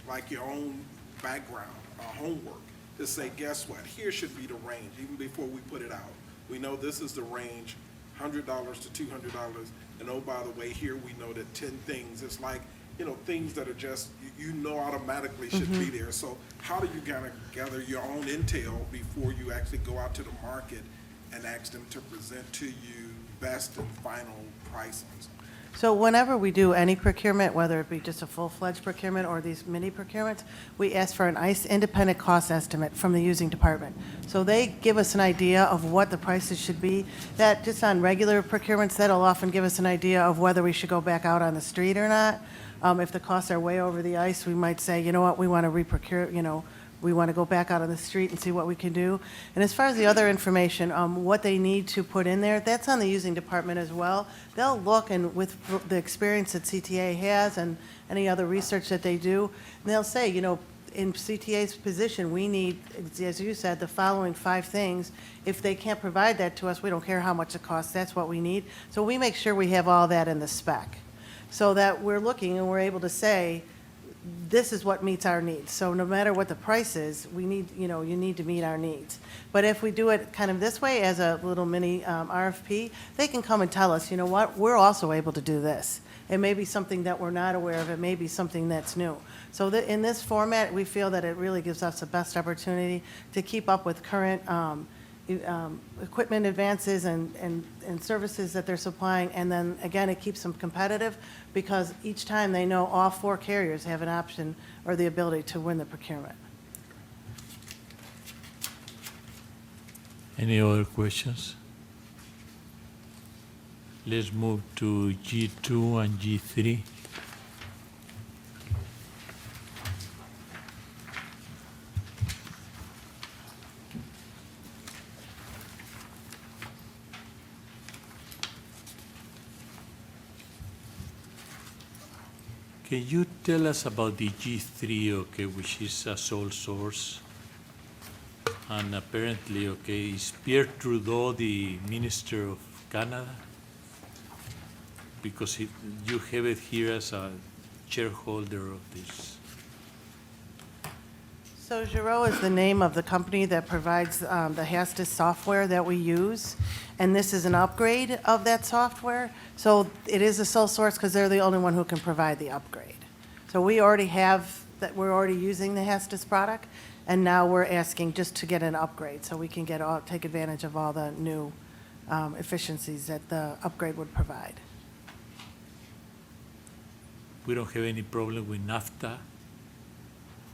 like your own background or homework to say, guess what, here should be the range, even before we put it out. We know this is the range, $100 to $200, and oh, by the way, here we know that 10 things, it's like, you know, things that are just, you know automatically should be there. So how do you kind of gather your own intel before you actually go out to the market and ask them to present to you best and final pricings? So whenever we do any procurement, whether it be just a full-fledged procurement or these mini procurements, we ask for an ICE independent cost estimate from the using department. So they give us an idea of what the prices should be. That, just on regular procurements, that'll often give us an idea of whether we should go back out on the street or not. If the costs are way over the ice, we might say, you know what, we want to reprocure, you know, we want to go back out on the street and see what we can do. And as far as the other information, what they need to put in there, that's on the using department as well. They'll look, and with the experience that CTA has and any other research that they do, they'll say, you know, in CTA's position, we need, as you said, the following 5 things. If they can't provide that to us, we don't care how much it costs, that's what we need. So we make sure we have all that in the spec, so that we're looking and we're able to say, this is what meets our needs. So no matter what the price is, we need, you know, you need to meet our needs. But if we do it kind of this way as a little mini RFP, they can come and tell us, you know what, we're also able to do this. It may be something that we're not aware of. It may be something that's new. So in this format, we feel that it really gives us the best opportunity to keep up with current equipment advances and services that they're supplying. And then, again, it keeps them competitive because each time they know all 4 carriers have an option or the ability to win the procurement. Any other questions? Let's move to G2 and G3. Can you tell us about the G3, okay, which is a sole source? And apparently, okay, is Pierre Trudeau the Minister of Canada? Because you have it here as a shareholder of this. So Giro is the name of the company that provides the Hastis software that we use, and this is an upgrade of that software. So it is a sole source because they're the only one who can provide the upgrade. So we already have that. We're already using the Hastis product, and now we're asking just to get an upgrade so we can take advantage of all the new efficiencies that the upgrade would provide. We don't have any problem with NAFTA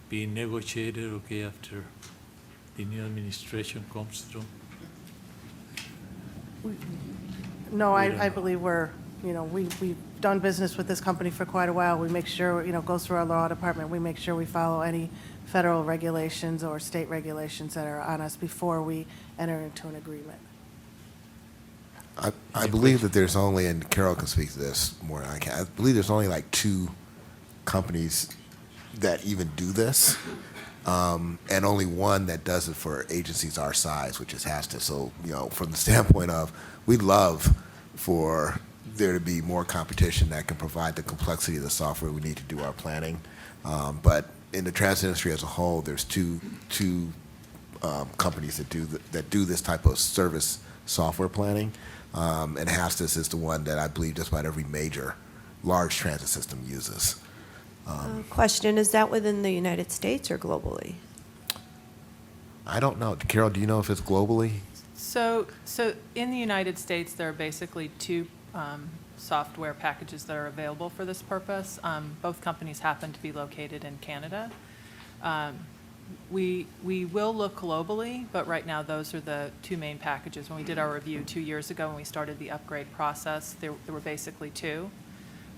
being negotiated, okay, after the new administration comes through? No, I believe we've done business with this company for quite a while. We make sure, you know, goes through our law department. We make sure we follow any federal regulations or state regulations that are on us before we enter into an agreement. I believe that there's only, and Carol can speak to this more than I can, I believe there's only like 2 companies that even do this, and only one that does it for agencies our size, which is Hastis. So, you know, from the standpoint of, we'd love for there to be more competition that can provide the complexity of the software we need to do our planning. But in the transit industry as a whole, there's two companies that do this type of service software planning. And Hastis is the one that I believe just about every major large transit system uses. Question, is that within the United States or globally? I don't know. Carol, do you know if it's globally? So in the United States, there are basically two software packages that are available for this purpose. Both companies happen to be located in Canada. We will look globally, but right now those are the two main packages. When we did our review 2 years ago, when we started the upgrade process, there were basically two.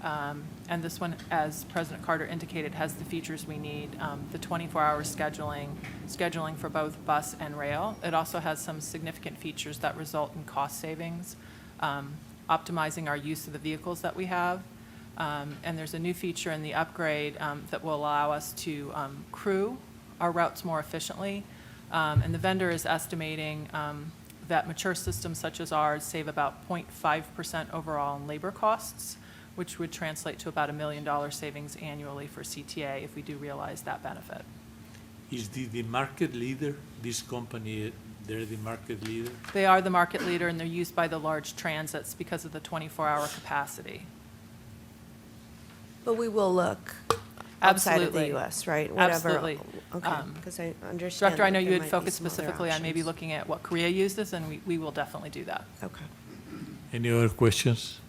And this one, as President Carter indicated, has the features we need, the 24-hour scheduling for both bus and rail. It also has some significant features that result in cost savings, optimizing our use of the vehicles that we have. And there's a new feature in the upgrade that will allow us to crew our routes more efficiently. And the vendor is estimating that mature systems such as ours save about 0.5% overall in labor costs, which would translate to about $1 million savings annually for CTA if we do realize that benefit. Is the market leader, this company, they're the market leader? They are the market leader, and they're used by the large transits because of the 24-hour capacity. But we will look outside of the Absolutely. U.S., right? Whatever. Absolutely. Okay, because I understand. Director, I that know you there had might be focused some other specifically on maybe options. looking at what Korea uses, and we will definitely do that. Okay. Any other questions?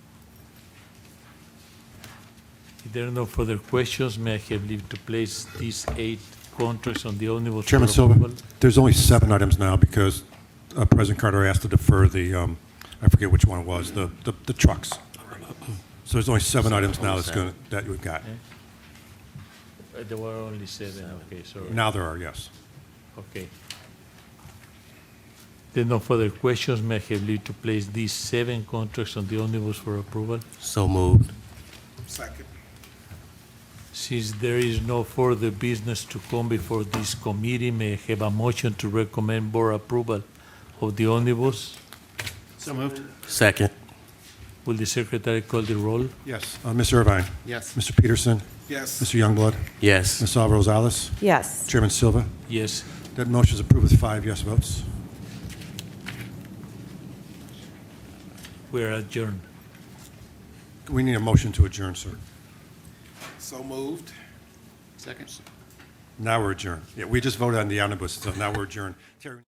If there are no further questions, may I have leave to place these 8 contracts on the omnibus? Chairman for Silva, approval? there's only 7 items now because President Carter asked to defer the, I forget which one it was, the trucks. So there's only 7 items now that we've got. There were only 7, okay, sorry. Now there are, yes. Okay. There are no further questions, may I have leave to place these 7 contracts on the omnibus for approval? So moved. Second. Since there is no further business to come before this committee, may I have a motion to recommend board approval of the omnibus? So moved. Second. Will the secretary call the roll? Yes. Mr. Irvine? Yes. Mr. Peterson? Yes. Mr. Youngblood? Yes. Ms. Alva Rosales? Yes. Chairman Silva? Yes. That motion is approved with 5 yes votes. We are adjourned. We need a motion to adjourn, sir. So moved. Second. Now we're adjourned. Yeah, we just voted on the omnibus, so now we're adjourned. Terry-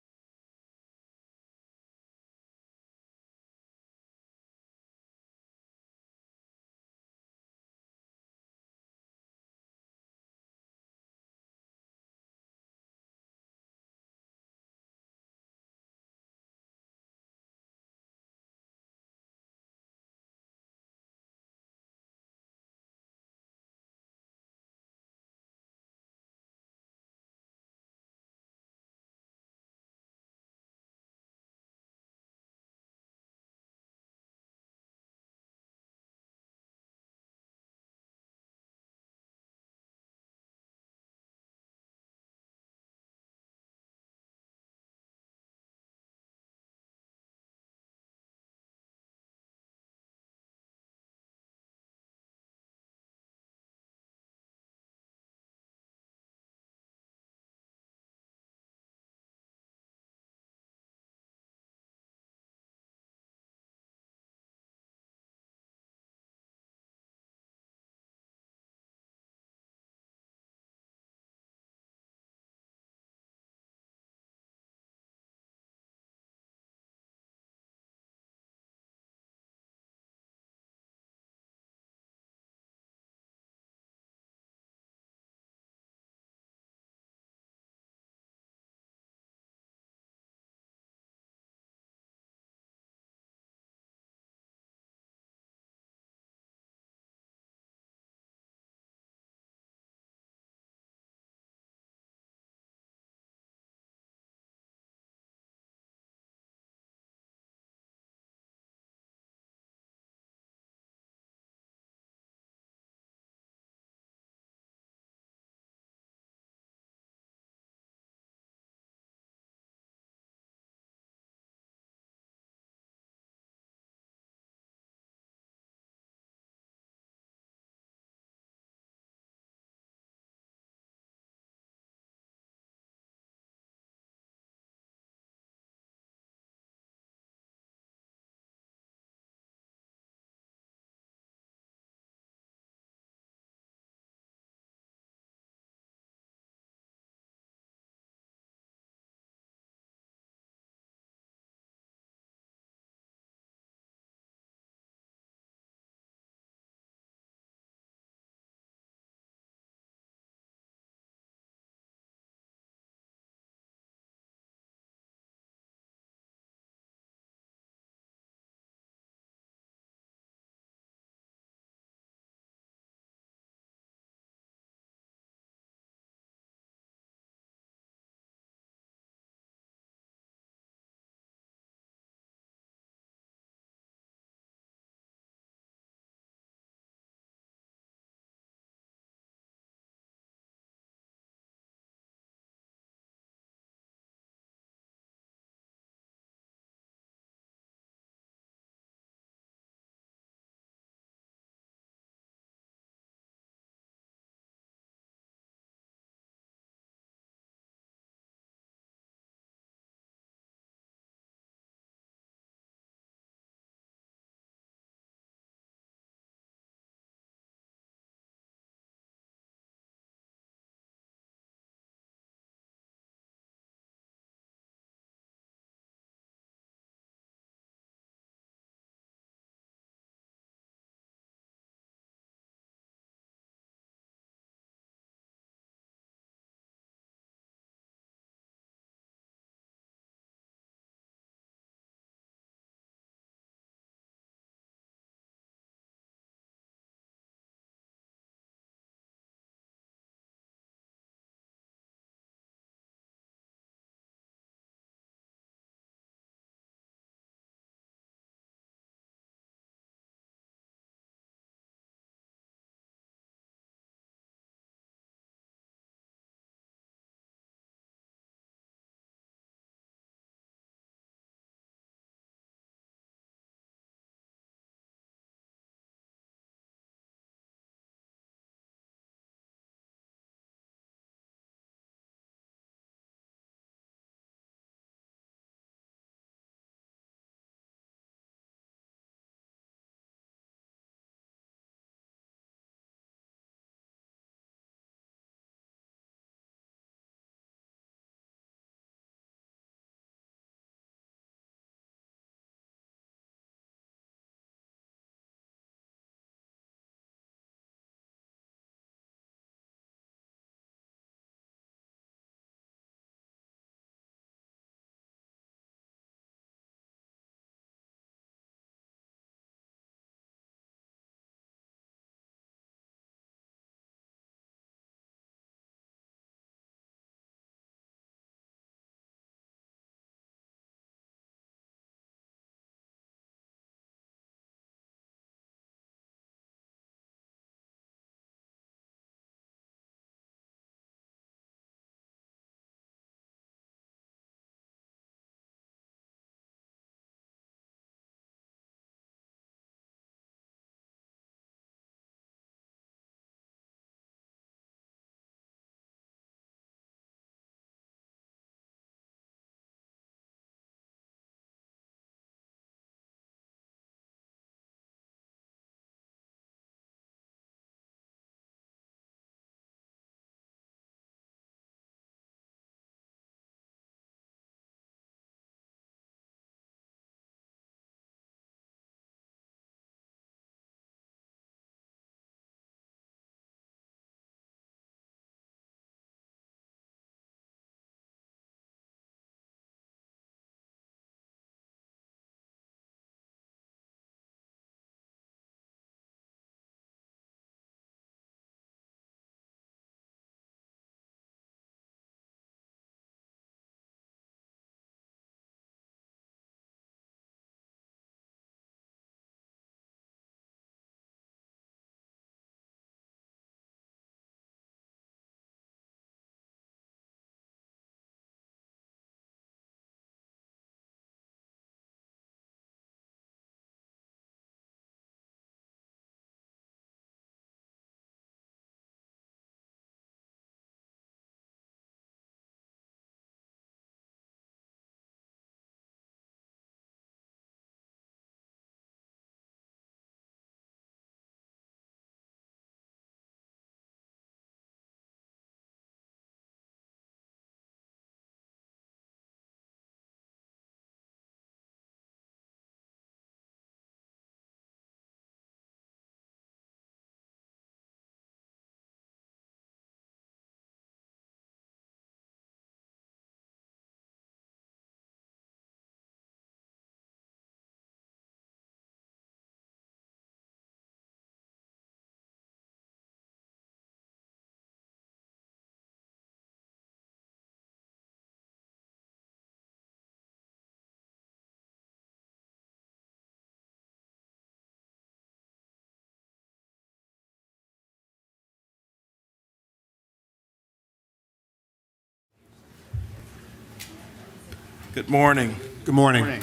Good morning. Good morning.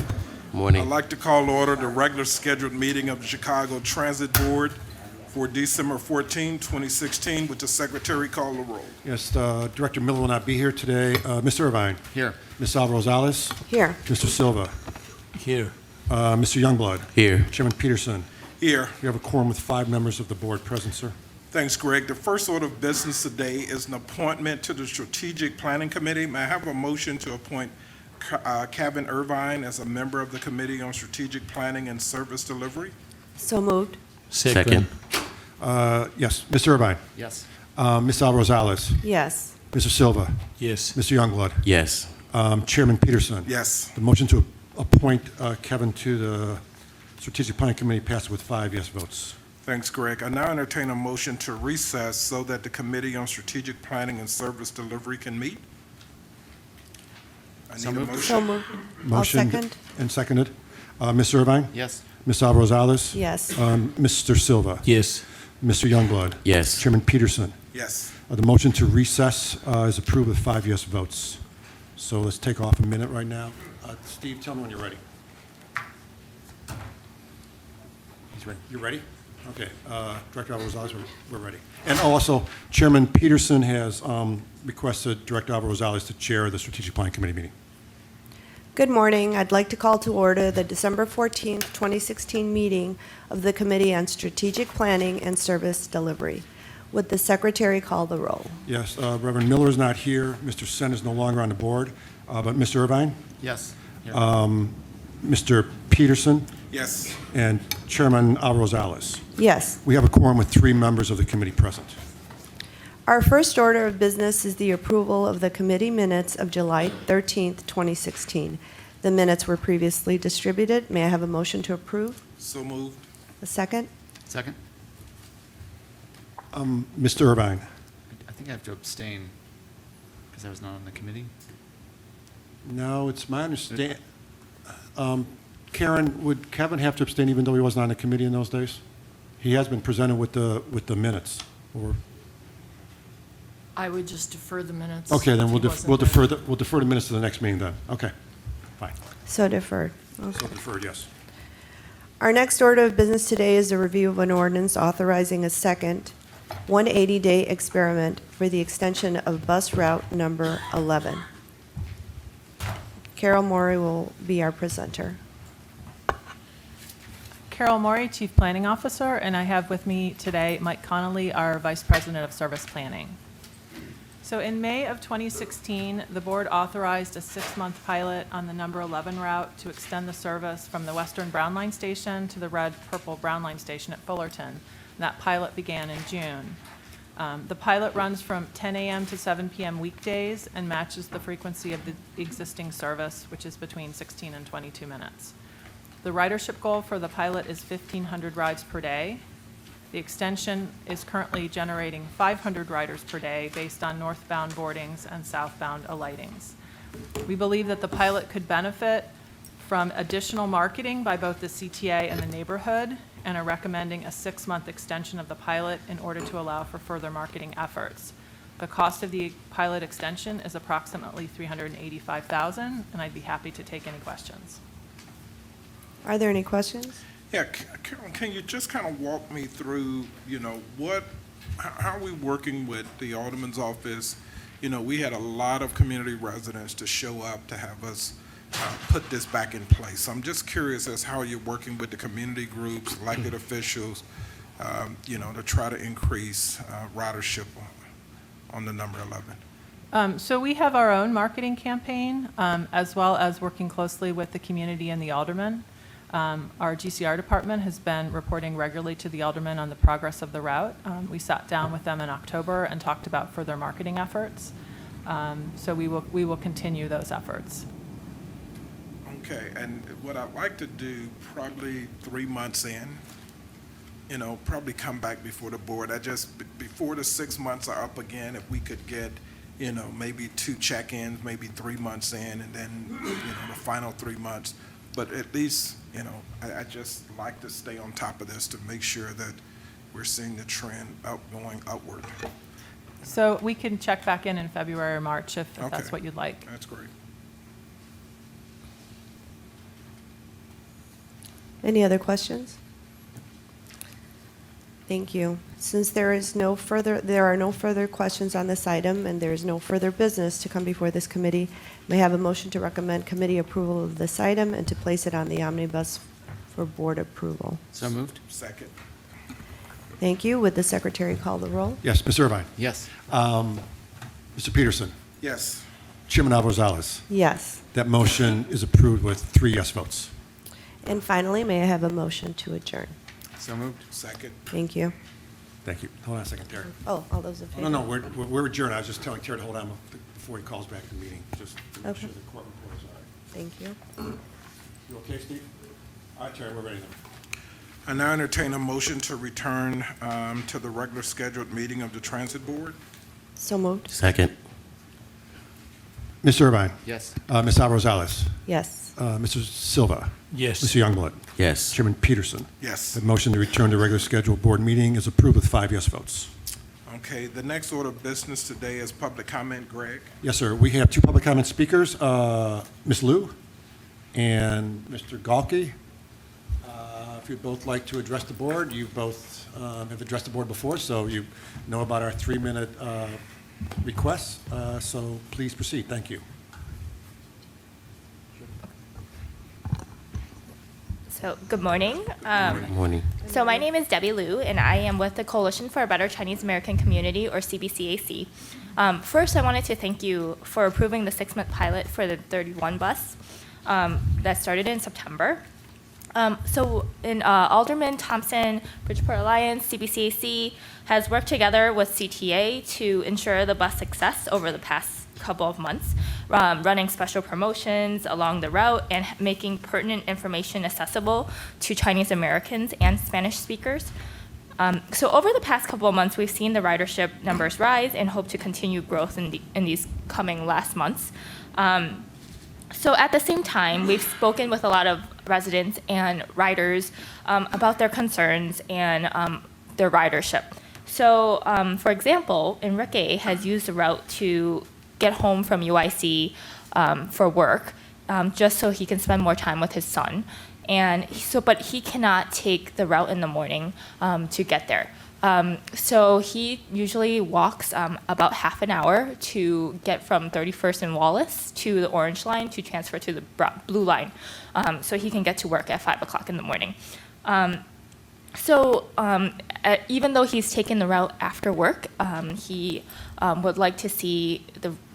Morning. I'd like to call to order the regular scheduled meeting of the Chicago Transit Board for December 14, 2016. Would the secretary call the roll? Yes, Director Miller will not be here today. Mr. Irvine? Here. Ms. Alvarez-Rosales? Here. Mr. Silva? Here. Mr. Youngblood? Here. Chairman Peterson? Here. You have a quorum with 5 members of the board present, sir. Thanks, Greg. The first order of business today is an appointment to the Strategic Planning Committee. May I have a motion to appoint Kevin Irvine as a member of the Committee on Strategic Planning and Service Delivery? So moved. Second. Yes, Mr. Irvine? Yes. Ms. Alvarez-Rosales? Yes. Mr. Silva? Yes. Mr. Youngblood? Yes. Chairman Peterson? Yes. The motion to appoint Kevin to the Strategic Planning Committee passed with 5 yes votes. Thanks, Greg. I now entertain a motion to recess so that the Committee on Strategic Planning and Service Delivery can meet. I need a motion. So moved. I'll Motion second. and seconded. Mr. Irvine? Yes. Ms. Alvarez-Rosales? Yes. Mr. Silva? Yes. Mr. Youngblood? Yes. Chairman Peterson? Yes. The motion to recess is approved with 5 yes votes. So let's take off a minute right now. Steve, tell me when you're ready. He's ready. You're ready? Okay. Director Alvarez-Rosales, we're ready. And also, Chairman Peterson has requested Director Alvarez-Rosales to chair the Strategic Planning Committee meeting. Good morning. I'd like to call to order the December 14th, 2016 meeting of the Committee on Strategic Planning and Service Delivery. Would the secretary call the roll? Yes, Reverend Miller is not here. Mr. Sen is no longer on the board. But Mr. Irvine? Yes. Here. Mr. Peterson? Yes. And Chairman Alvarez-Rosales. Yes. We have a quorum with 3 members of the committee present. Our first order of business is the approval of the committee minutes of July 13th, 2016. The minutes were previously distributed. May I have a motion to approve? So moved. A second? Second? Mr. Irvine? I think I have to abstain because I was not on the committee. No, it's my understanding. Karen, would Kevin have to abstain even though he wasn't on the committee in those days? He has been presented with the minutes, or? I would just defer the minutes. Okay, then if we'll he wasn't there. defer the minutes to the next meeting then. Okay, fine. So deferred. So deferred, yes. Our next order of business today is a review of an ordinance authorizing a second 180-day experiment for the extension of bus route number 11. Carol Morey will be our presenter. Carol Morey, Chief Planning Officer, and I have with me today Mike Connolly, our Vice President of Service Planning. So in May of 2016, the board authorized a 6-month pilot on the number 11 route to extend the service from the western Brown Line station to the red-purple Brown Line station at Fullerton. And that pilot began in June. The pilot runs from 10 a.m. to 7 p.m. weekdays and matches the frequency of the existing service, which is between 16 and 22 minutes. The ridership goal for the pilot is 1,500 rides per day. The extension is currently generating 500 riders per day based on northbound boardings and southbound alightings. We believe that the pilot could benefit from additional marketing by both the CTA and the neighborhood, and are recommending a 6-month extension of the pilot in order to allow for further marketing efforts. The cost of the pilot extension is approximately $385,000, and I'd be happy to take any questions. Are there any questions? Yeah, Carol, can you just kind of walk me through, how are we working with the Alderman's office? We had a lot of community residents to show up to have us put this back in place. I'm just curious as how you're working with the community groups, elected officials, to try to increase ridership on the number 11. So we have our own marketing campaign, as well as working closely with the community and the aldermen. Our GCR department has been reporting regularly to the aldermen on the progress of the route. We sat down with them in October and talked about further marketing efforts. So we will continue those efforts. Okay, and what I'd like to do, probably 3 months in, probably come back before the board. Before the 6 months are up again, if we could get, maybe 2 check-ins, maybe 3 months in, and then, the final 3 months. But at least, I just like to stay on top of this to make sure that we're seeing the trend going upward. So we can check back in February or March if that's Okay. what you'd like. That's great. Any other questions? Thank you. Since there are no further questions on this item, and there is no further business to come before this committee, may I have a motion to recommend committee approval of this item and to place it on the omnibus for board approval? So moved. Second. Thank you. Would the secretary call the roll? Yes, Ms. Irvine. Yes. Mr. Peterson. Yes. Chairman Alvarez. Yes. That motion is approved with 3 yes votes. And finally, may I have a motion to adjourn? So moved. Second. Thank you. Thank you. Hold on a second, Terry. Oh, all those in favor? No, we're adjourned. I was just telling Terry to hold on before he calls back the meeting, just to make Okay. sure the court report is all right. Thank you. You okay, Steve? All right, Terry, we're ready then. I now entertain a motion to return to the regular scheduled meeting of the Transit Board. So moved. Second. Ms. Irvine. Yes. Ms. Alvarez. Yes. Mr. Silva. Yes. Mr. Youngblood. Yes. Chairman Peterson. Yes. The motion to return to regular scheduled board meeting is approved with 5 yes votes. Okay, the next order of business today is public comment. Greg? Yes, sir. We have 2 public comment speakers, Ms. Liu and Mr. Galkey. If you'd both like to address the board, you both have addressed the board before, so you know about our 3-minute requests. So please proceed. Thank you. So, good morning. Morning. So, my name is Debbie Liu, and I am with the Coalition for a Better Chinese American Community, or CBCAC. First, I wanted to thank you for approving the 6-month pilot for the 31 bus that started in September. Alderman Thompson, Bridgeport Alliance, CBCAC has worked together with CTA to ensure the bus success over the past couple of months, running special promotions along the route and making pertinent information accessible to Chinese Americans and Spanish speakers. Over the past couple of months, we've seen the ridership numbers rise and hope to continue growth in these coming last months. At the same time, we've spoken with a lot of residents and riders about their concerns and their ridership. For example, Enrique has used the route to get home from UIC for work, just so he can spend more time with his son. But he cannot take the route in the morning to get there. He usually walks about half an hour to get from 31st and Wallace to the Orange Line to transfer to the Blue Line, so he can get to work at 5 o'clock in the morning. Even though he's taken the route after work, he would like to see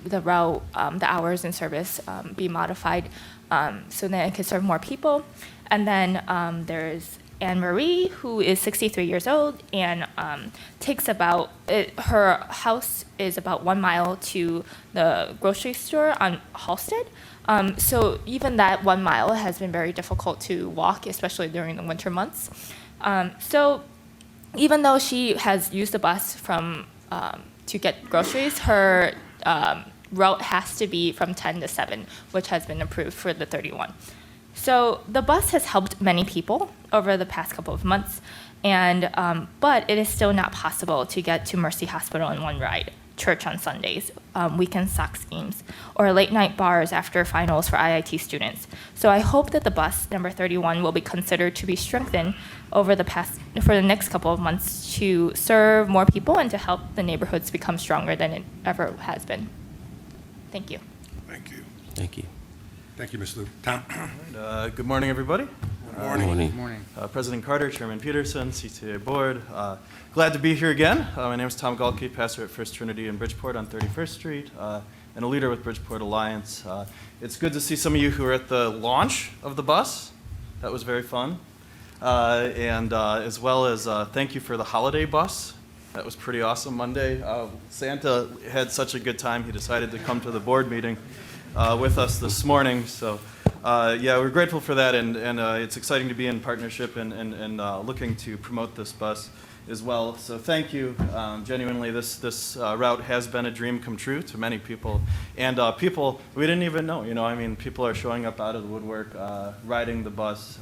the route, the hours in service be modified so that it could serve more people. And then there's Anne Marie, who is 63 years old and her house is about 1 mile to the grocery store on Halsted. Even that 1 mile has been very difficult to walk, especially during the winter months. Even though she has used the bus to get groceries, her route has to be from 10 to 7, which has been approved for the 31. So the bus has helped many people over the past couple of months, but it is still not possible to get to Mercy Hospital in one ride, church on Sundays, weekend soccer games, or late night bars after finals for IIT students. So I hope that the bus number 31 will be considered to be strengthened for the next couple of months to serve more people and to help the neighborhoods become stronger than it ever has been. Thank you. Thank you. Thank you. Thank you, Ms. Liu. Tom? Good morning, everybody. Morning. Morning. President Carter, Chairman Peterson, CTA Board. Glad to be here again. My name is Tom Galkey, pastor at First Trinity in Bridgeport on 31st Street, and a leader with Bridgeport Alliance. It's good to see some of you who were at the launch of the bus. That was very fun. As well as thank you for the holiday bus. That was pretty awesome Monday. Santa had such a good time, he decided to come to the board meeting with us this morning. So we're grateful for that, and it's exciting to be in partnership and looking to promote this bus as well. So thank you. Genuinely, this route has been a dream come true to many people, and people we didn't even know. People are showing up out of the woodwork, riding the bus,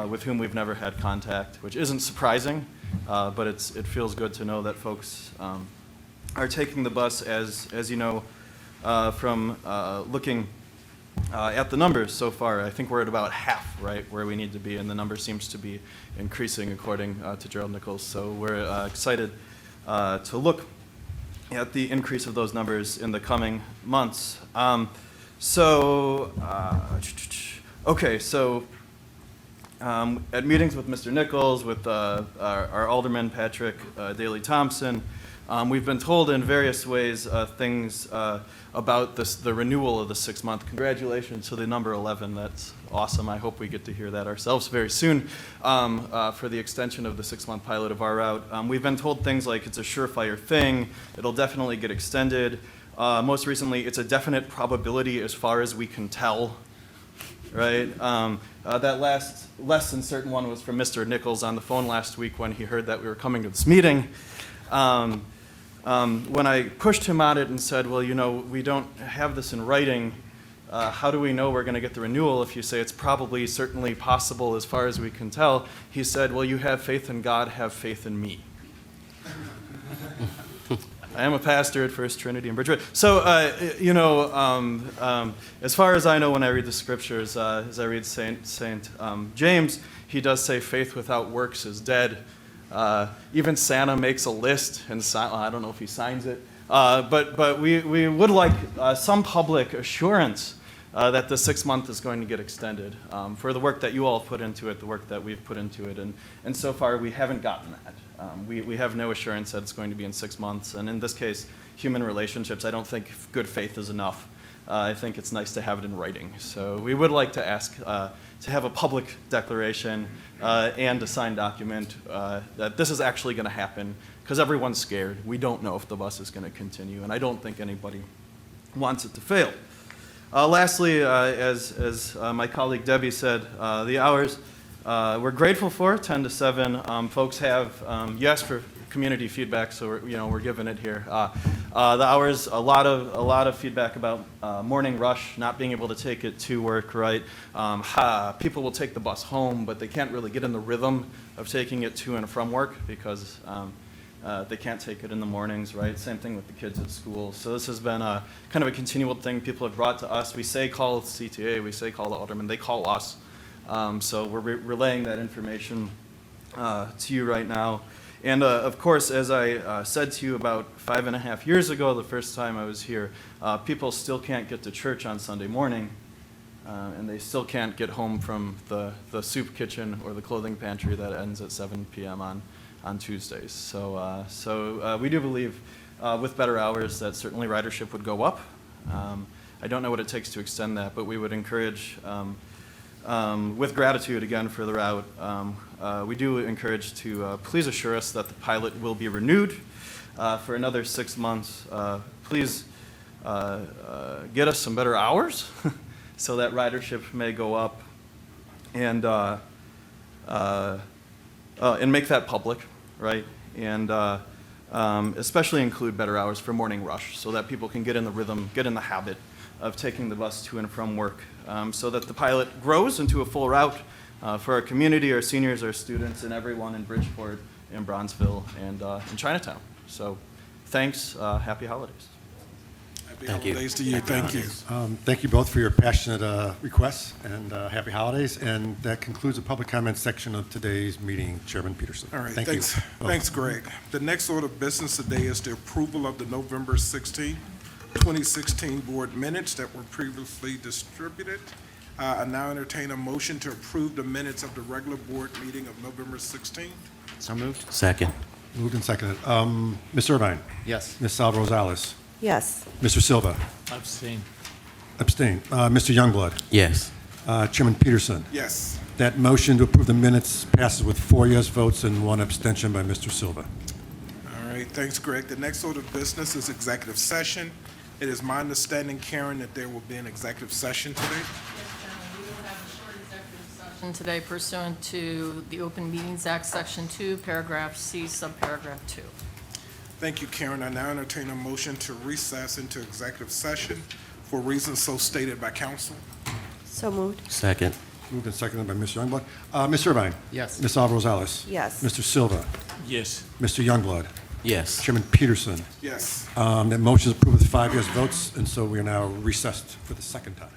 with whom we've never had contact, which isn't surprising, but it feels good to know that folks are taking the bus, as you know, from looking at the numbers so far. I think we're at about half, right, where we need to be, and the number seems to be increasing according to Gerald Nichols. So we're excited to look at the increase of those numbers in the coming months. At meetings with Mr. Nichols, with our Alderman Patrick Daley Thompson, we've been told in various ways things about the renewal of the 6-month. Congratulations to the number 11. That's awesome. I hope we get to hear that ourselves very soon for the extension of the 6-month pilot of our route. We've been told things like it's a surefire thing. It'll definitely get extended. Most recently, it's a definite probability as far as we can tell. Right? That less than certain one was from Mr. Nichols on the phone last week when he heard that we were coming to this meeting. When I pushed him on it and said, well, you know, we don't have this in writing, how do we know we're going to get the renewal if you say it's probably, certainly possible as far as we can tell? He said, well, you have faith in God, have faith in me. I am a pastor at First Trinity in Bridgeport. So, as far as I know when I read the scriptures, as I read Saint James, he does say faith without works is dead. Even Santa makes a list, and I don't know if he signs it, but we would like some public assurance that the 6-month is going to get extended for the work that you all put into it, the work that we've put into it, and so far we haven't gotten that. We have no assurance that it's going to be in 6 months, and in this case, human relationships, I don't think good faith is enough. I think it's nice to have it in writing. So we would like to ask to have a public declaration and a signed document that this is actually going to happen, because everyone's scared. We don't know if the bus is going to continue, and I don't think anybody wants it to fail. Lastly, as my colleague Debbie said, the hours we're grateful for, 10 to 7. Folks have, you asked for community feedback, so we're giving it here. The hours, a lot of feedback about morning rush, not being able to take it to work, right? People will take the bus home, but they can't really get in the rhythm of taking it to and from work because they can't take it in the mornings, right? Same thing with the kids at school. So this has been a kind of a continual thing people have brought to us. We say call the CTA, we say call the alderman, they call us. So we're relaying that information to you right now. And of course, as I said to you about 5.5 years ago, the first time I was here, people still can't get to church on Sunday morning, and they still can't get home from the soup kitchen or the clothing pantry that ends at 7 p.m. on Tuesdays. So we do believe with better hours that certainly ridership would go up. I don't know what it takes to extend that, but we would encourage, with gratitude again for the route, we do encourage to please assure us that the pilot will be renewed for another 6 months. Please get us some better hours so that ridership may go up, and make that public, right? And especially include better hours for morning rush so that people can get in the rhythm, get in the habit of taking the bus to and from work, so that the pilot grows into a full route for our community, our seniors, our students, and everyone in Bridgeport, in Bronzeville, and in Chinatown. So thanks, happy holidays. Happy holidays to you, thank you. Thank you both for your passionate requests, and happy holidays. And that concludes the public comment section of today's meeting, Chairman Peterson. All right, Thank thanks. you. Thanks, Greg. The next order of business today is the approval of the November 16, 2016 board minutes that were previously distributed. I now entertain a motion to approve the minutes of the regular board meeting of November 16th. So moved. Second. Moved and seconded. Ms. Irvine? Yes. Ms. Salvo Rosales? Yes. Mr. Silva? Abstain. Abstain. Mr. Youngblood? Yes. Chairman Peterson? Yes. That motion to approve the minutes passes with 4 yes votes and 1 abstention by Mr. Silva. All right, thanks, Greg. The next order of business is executive session. It is my understanding, Karen, that there will be an executive session today. Today pursuant to the Open Meetings Act, Section 2, Paragraph C, Subparagraph 2. Thank you, Karen. I now entertain a motion to recess into executive session for reasons so stated by council. So moved. Second. Moved and seconded by Mr. Youngblood. Ms. Irvine? Yes. Ms. Salvo Rosales? Yes. Mr. Silva? Yes. Mr. Youngblood? Yes. Chairman Peterson? Yes. That motion is approved with 5 yes votes, and so we are now recessed for the second time.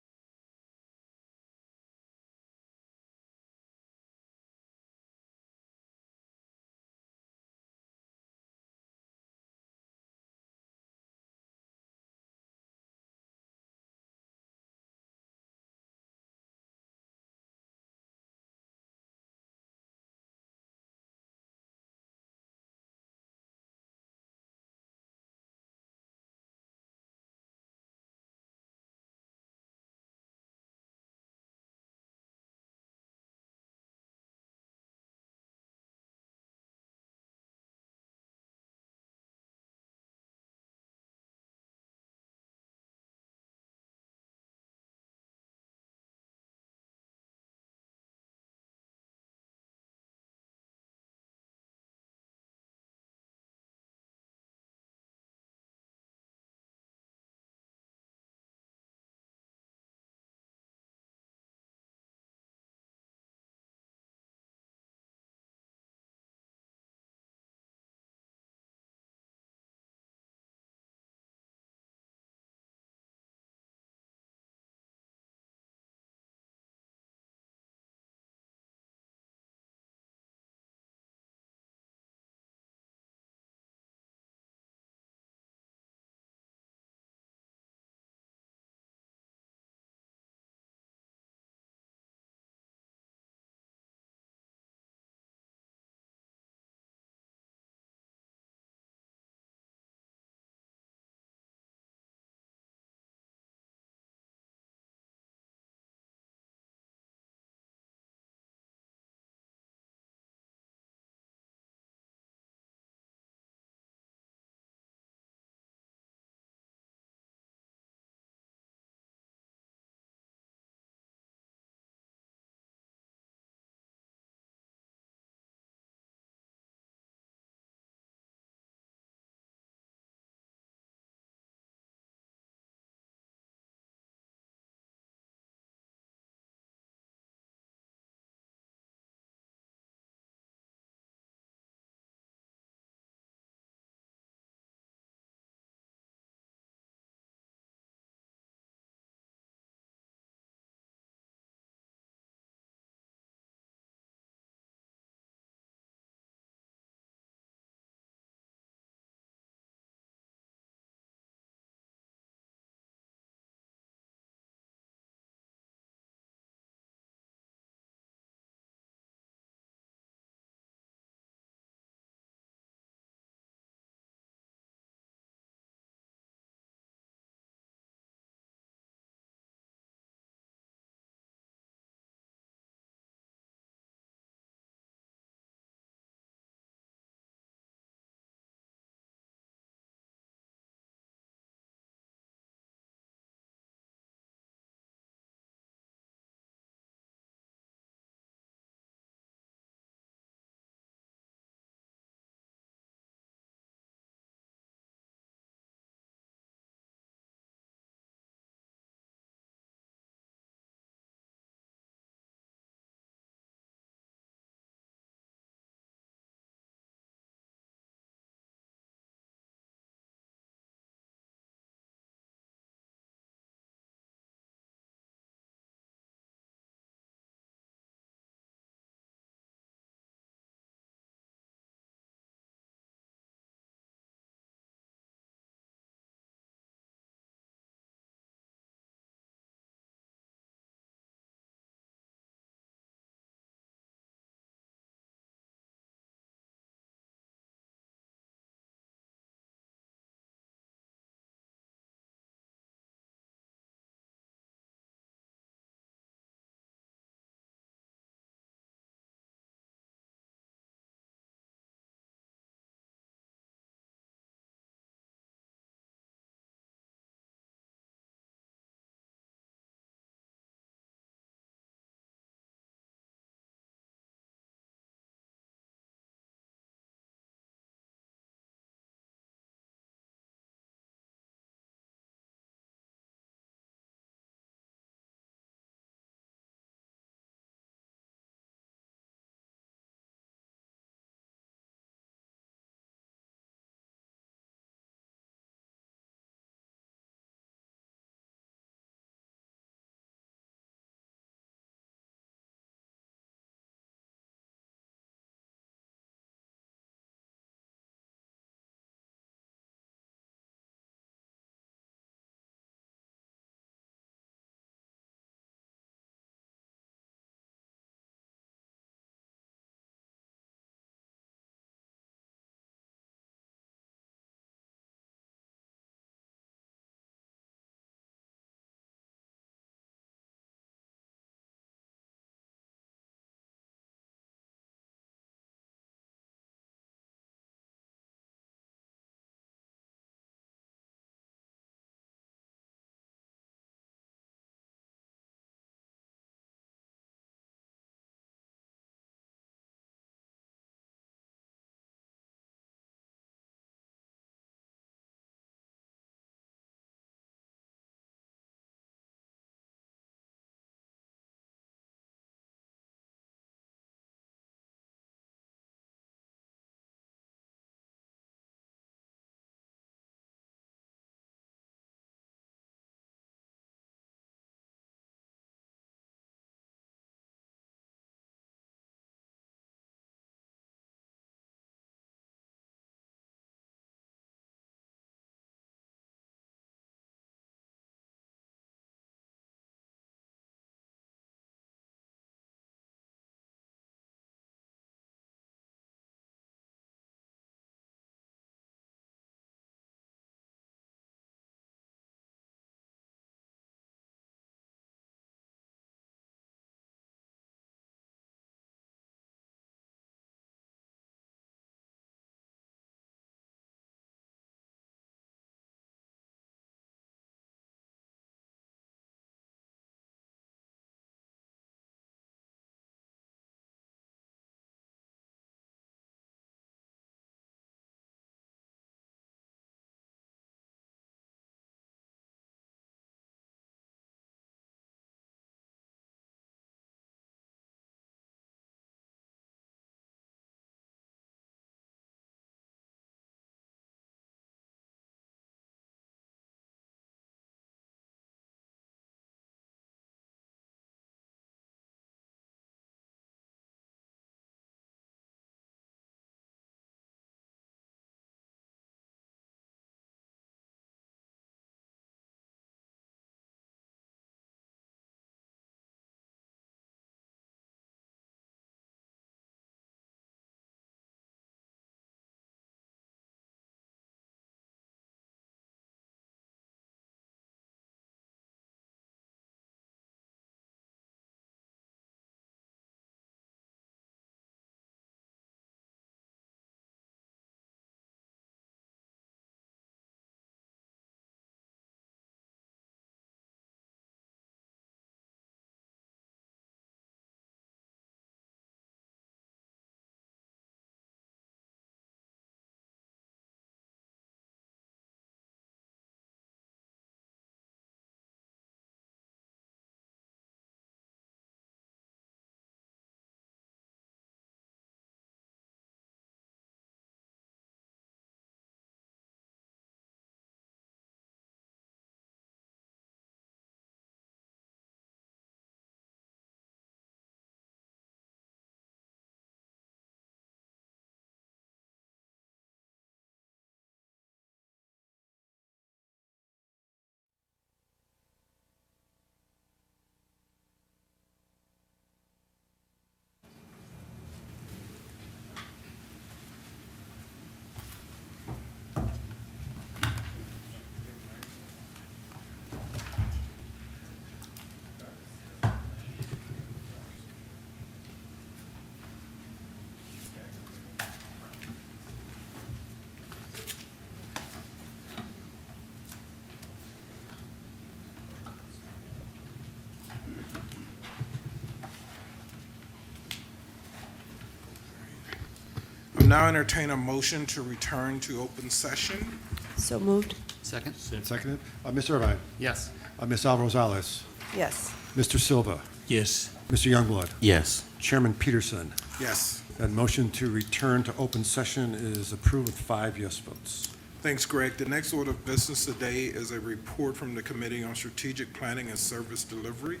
now entertain a motion to return to open session. So moved? Second? Seconded. Mr. Irvine? Yes. Ms. Alvarez-Rosales? Yes. Mr. Silva? Yes. Mr. Youngblood? Yes. Chairman Peterson? Yes. That motion to return to open session is approved with 5 yes votes. Thanks, Greg. The next order of business today is a report from the Committee on Strategic Planning and Service Delivery.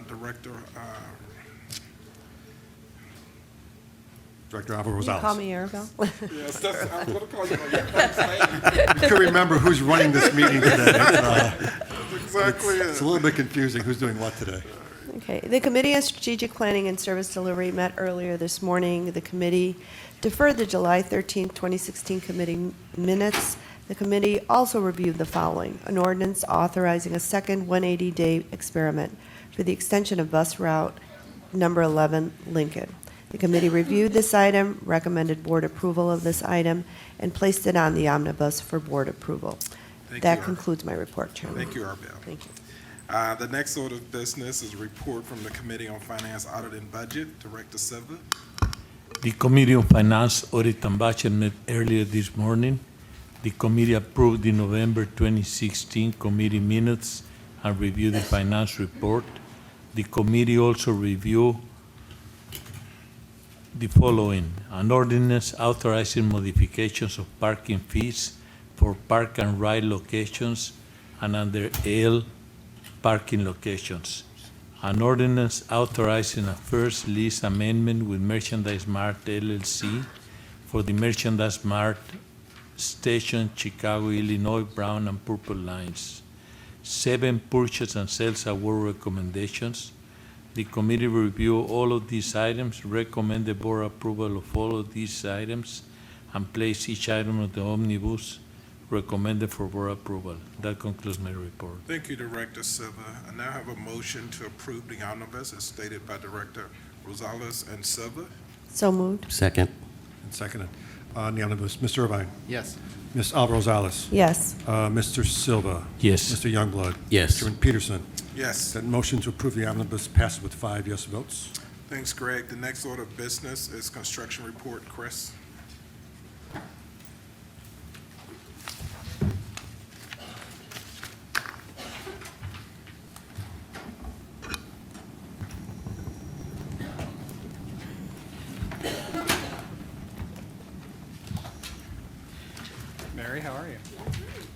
Director Director You Alvarez-Rosales. call me Arabelle? Yes, that's, I'm going to call you by your first name. You can remember who's running this meeting today. That's exactly It's a little bit confusing who's doing what today. Okay. The Committee on Strategic Planning and Service Delivery met earlier this morning. The committee deferred the July 13, 2016 committee minutes. The committee also reviewed the following: an ordinance authorizing a second 180-day experiment for the extension of bus route number 11 Lincoln. The committee reviewed this item, recommended board approval of this item, and placed it on the omnibus for board approval. Thank That you, concludes my report, Chairman. Thank you, Arbel. Thank you. The next order of business is a report from the Committee on Finance, Audit, and Budget. Director Silva. The Committee on Finance, Audit, and Budget met earlier this morning. The committee approved the November 2016 committee minutes and reviewed the finance report. The committee also reviewed the following: an ordinance authorizing modifications of parking fees for park and ride locations and under L parking locations. An ordinance authorizing a first lease amendment with Merchandise Mart LLC for the Merchandise Mart Station, Chicago, Illinois, brown and purple lines. 7 purchase and sales award recommendations. The committee reviewed all of these items, recommend the board approval of all of these items, and place each item of the omnibus recommended for board approval. That concludes my report. Thank you, Director Silva. I now have a motion to approve the omnibus as stated by Director Rosales and Silva. So moved? Second. And seconded. On the omnibus, Mr. Irvine? Yes. Ms. Alvarez-Rosales? Yes. Mr. Silva? Yes. Mr. Youngblood? Yes. Chairman Peterson? Yes. That motion to approve the omnibus passes with 5 yes votes. Thanks, Greg. The next order of business is construction report. Chris. Mary, how are you?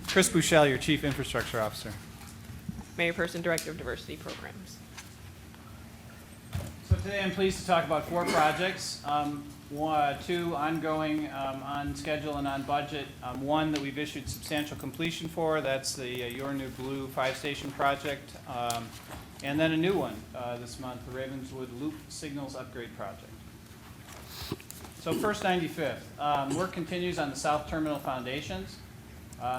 Chris Bouchel, your Chief Infrastructure Officer. Mayor Person, Director of Diversity Programs. So today I'm pleased to talk about 4 projects, 2 ongoing, on schedule and on budget. 1 that we've issued substantial completion for, that's the Your New Blue 5-station project. And then a new one this month, the Ravenswood Loop Signals Upgrade Project. So first 95th, work continues on the South Terminal foundations.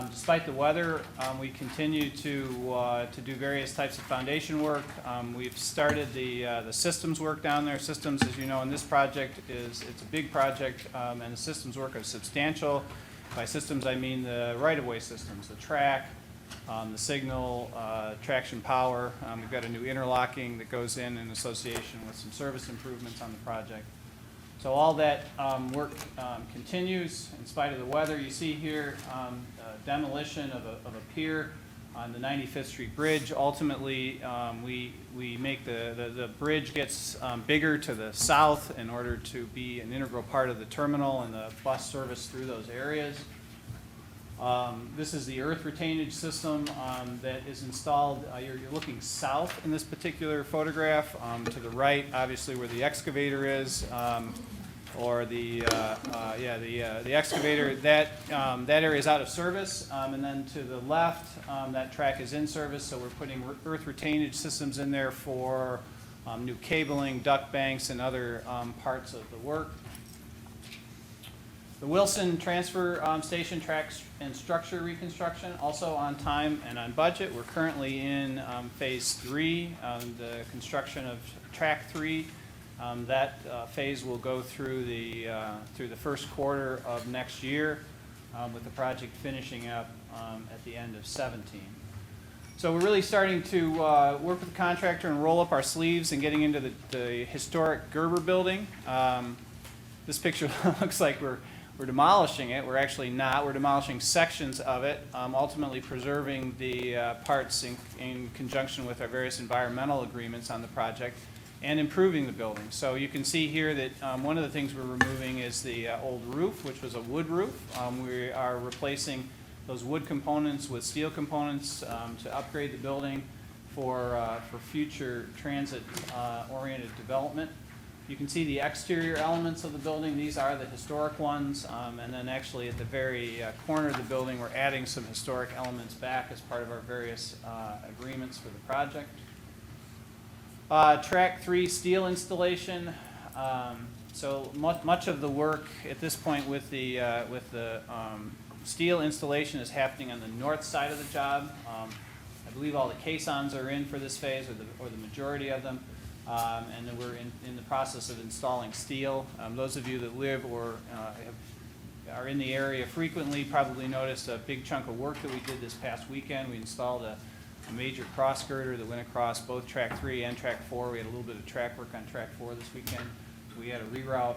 Despite the weather, we continue to do various types of foundation work. We've started the systems work down there. Systems, as you know, in this project it's a big project, and the systems work is substantial. By systems, I mean the right-of-way systems, the track, the signal, traction power. We've got a new interlocking that goes in association with some service improvements on the project. So all that work continues in spite of the weather. You see here demolition of a pier on the 95th Street Bridge. Ultimately, we make the bridge gets bigger to the south in order to be an integral part of the terminal and the bus service through those areas. This is the earth retainage system that is installed. You're looking south in this particular photograph. To the right, obviously, where the excavator is, or the excavator. That area is out of service, and then to the left, that track is in service. So we're putting earth retainage systems in there for new cabling, duct banks, and other parts of the work. The Wilson Transfer Station track and structure reconstruction, also on time and on budget. We're currently in phase 3, the construction of track 3. That phase will go through the first quarter of next year, with the project finishing up at the end of 17. So we're really starting to work with the contractor and roll up our sleeves and getting into the historic Gerber building. this picture looks like we're demolishing it. We're actually not. We're demolishing sections of it, ultimately preserving the parts in conjunction with our various environmental agreements on the project and improving the building. So you can see here that one of the things we're removing is the old roof, which was a wood roof. We are replacing those wood components with steel components to upgrade the building for future transit-oriented development. You can see the exterior elements of the building. These are the historic ones, and then actually at the very corner of the building, we're adding some historic elements back as part of our various agreements for the project. Track 3 steel installation. So much of the work at this point with the steel installation is happening on the north side of the job. I believe all the caissons are in for this phase, or the majority of them. And then we're in the process of installing steel. Those of you that live or are in the area frequently probably noticed a big chunk of work that we did this past weekend. We installed a major cross girder that went across both track 3 and track 4. We had a little bit of track work on track 4 this weekend. We had a reroute.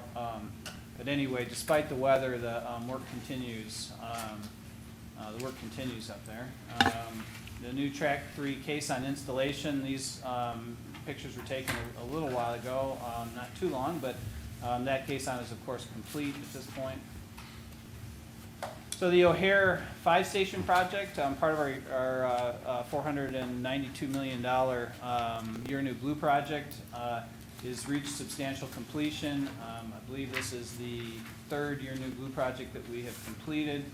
But anyway, despite the weather, the work continues. The work continues up there. The new track 3 caisson installation, these pictures were taken a little while ago, not too long, but that caisson is of course complete at this point. So the O'Hare 5-station project, part of our $492 million Year New Blue project, is reached substantial completion. I believe this is the 3rd Year New Blue project that we have completed,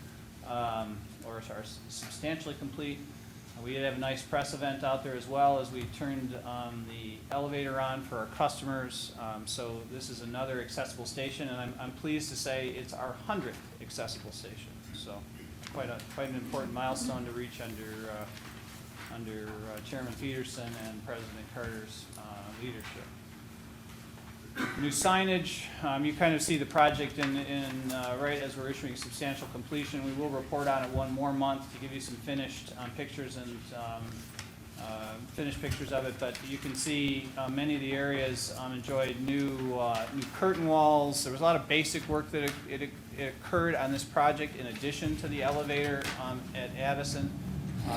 or are substantially complete. We did have a nice press event out there as well as we turned the elevator on for our customers. So this is another accessible station, and I'm pleased to say it's our 100th accessible station. So quite an important milestone to reach under Chairman Peterson and President Carter's leadership. New signage, you kind of see the project right as we're issuing substantial completion. We will report on it one more month to give you some finished pictures and finished pictures of it. But you can see many of the areas enjoyed new curtain walls. There was a lot of basic work that it occurred on this project in addition to the elevator at Addison.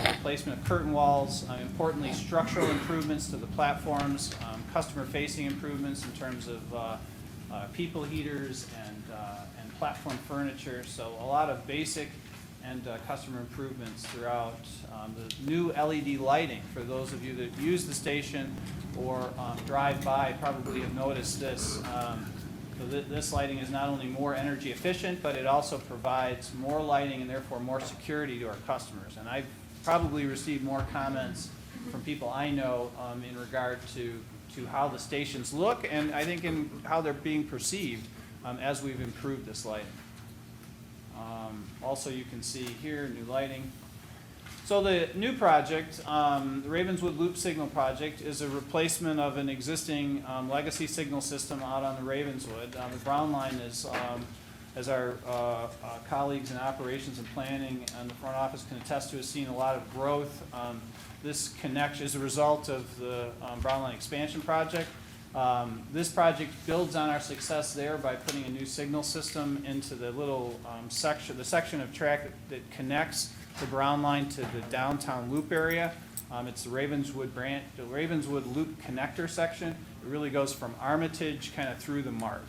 Replacement of curtain walls, importantly structural improvements to the platforms, customer-facing improvements in terms of people heaters and platform furniture. So a lot of basic and customer improvements throughout. The new LED lighting, for those of you that use the station or drive by, probably have noticed this. So this lighting is not only more energy efficient, but it also provides more lighting and therefore more security to our customers. And I've probably received more comments from people I know in regard to how the stations look, and I think in how they're being perceived as we've improved this lighting. Also, you can see here new lighting. So the new project, the Ravenswood Loop Signal Project, is a replacement of an existing legacy signal system out on the Ravenswood. The Brown Line is, as our colleagues in operations and planning and the front office can attest to, has seen a lot of growth. This connection is a result of the Brown Line expansion project. This project builds on our success there by putting a new signal system into the little the section of track that connects the Brown Line to the downtown loop area. It's the Ravenswood Loop connector section. It really goes from Armitage kind of through the Mart.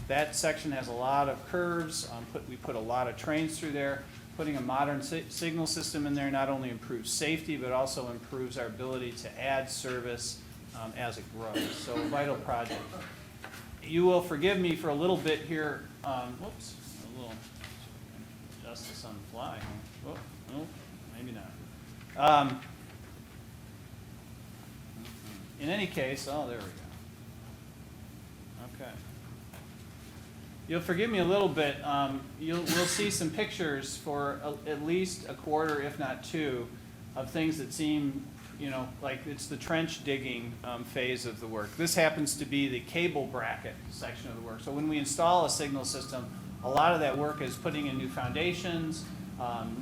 That section has a lot of curves. We put a lot of trains through there. Putting a modern signal system in there not only improves safety, but also improves our ability to add service as it grows. So a vital project. You will forgive me for a little bit here. Whoops, a little adjust this on the fly. Whoop, nope, maybe not. In any case, oh, there we go. Okay. You'll forgive me a little bit. We'll see some pictures for at least a quarter, if not two, of things that seem, like it's the trench digging phase of the work. This happens to be the cable bracket section of the work. So when we install a signal system, a lot of that work is putting in new foundations,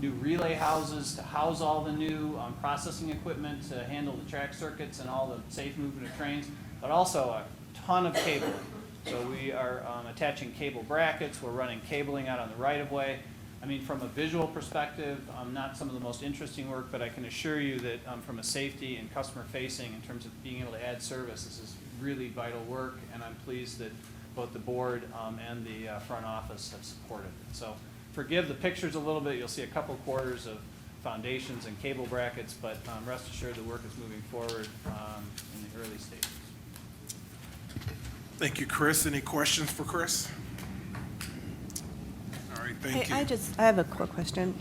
new relay houses to house all the new processing equipment to handle the track circuits and all the safe movement of trains, but also a ton of cabling. So we are attaching cable brackets, we're running cabling out on the right-of-way. I mean, from a visual perspective, not some of the most interesting work, but I can assure you that from a safety and customer-facing, in terms of being able to add service, this is really vital work, and I'm pleased that both the board and the front office have supported it. So forgive the pictures a little bit. You'll see a couple quarters of foundations and cable brackets, but rest assured the work is moving forward in the early stages. Thank you, Chris. Any questions for Chris? All right, thank you. I have a quick question.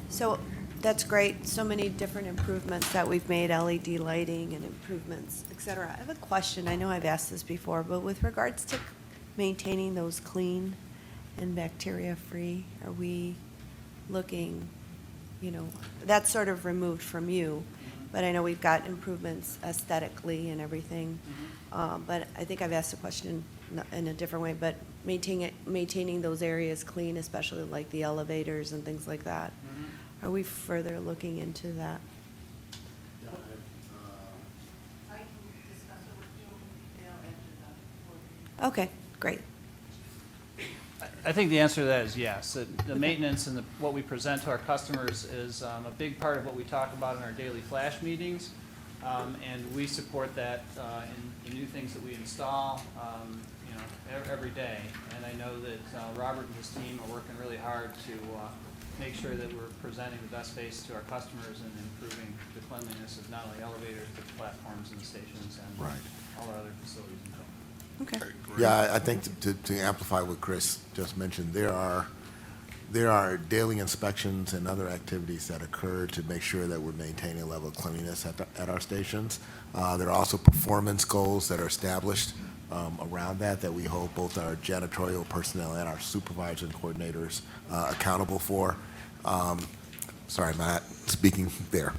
So that's great, so many different improvements that we've made, LED lighting and improvements, et cetera. I have a question, I know I've asked this before, but with regards to maintaining those clean and bacteria-free, are we looking, that's sort of removed from you, but I know we've got improvements aesthetically and everything. But I think I've asked the question in a different way, but maintaining those areas clean, especially like the elevators and things like that. Are we further looking into that? Okay, great. I think the answer to that is yes. The maintenance and what we present to our customers is a big part of what we talk about in our daily flash meetings. And we support that in the new things that we install, every day. And I know that Robert and his team are working really hard to make sure that we're presenting the best space to our customers and improving the cleanliness of not only elevators, but the platforms and the stations and all our other facilities. Okay. Yeah, I think to amplify what Chris just mentioned, there are daily inspections and other activities that occur to make sure that we're maintaining a level of cleanliness at our stations. There are also performance goals that are established around that we hold both our janitorial personnel and our supervisors and coordinators accountable for. Sorry, I'm not speaking there.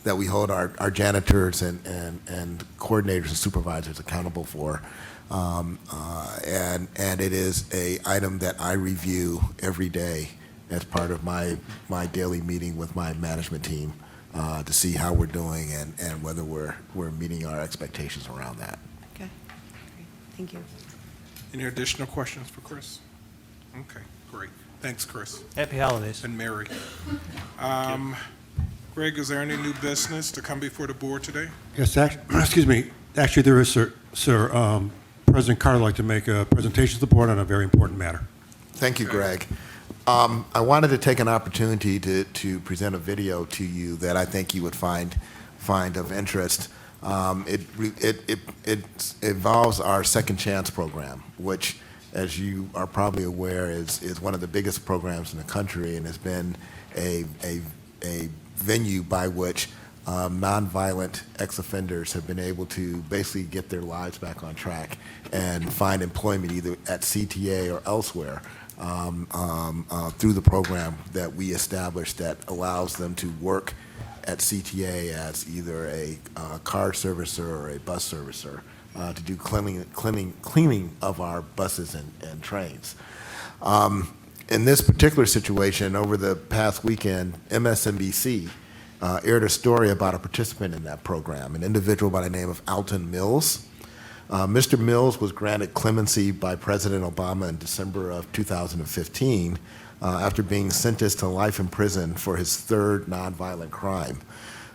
That we hold our janitors and coordinators and supervisors accountable for. And it is a item that I review every day as part of my daily meeting with my management team to see how we're doing and whether we're meeting our expectations around that. Okay, great, thank you. Any additional questions for Chris? Okay, great. Thanks, Chris. Happy holidays. And Mary. Greg, is there any new business to come before the board today? Yes, excuse me. Actually, there is, sir. President Carter would like to make a presentation to the board on a very important matter. Thank you, Greg. I wanted to take an opportunity to present a video to you that I think you would find of interest. It involves our Second Chance program, which, as you are probably aware, is one of the biggest programs in the country and has been a venue by which nonviolent ex-offenders have been able to basically get their lives back on track and find employment either at CTA or elsewhere through the program that we established that allows them to work at CTA as either a car servicer or a bus servicer to do cleaning of our buses and trains. In this particular situation, over the past weekend, MSNBC aired a story about a participant in that program, an individual by the name of Alton Mills. Mr. Mills was granted clemency by President Obama in December of 2015 after being sentenced to life in prison for his third nonviolent crime.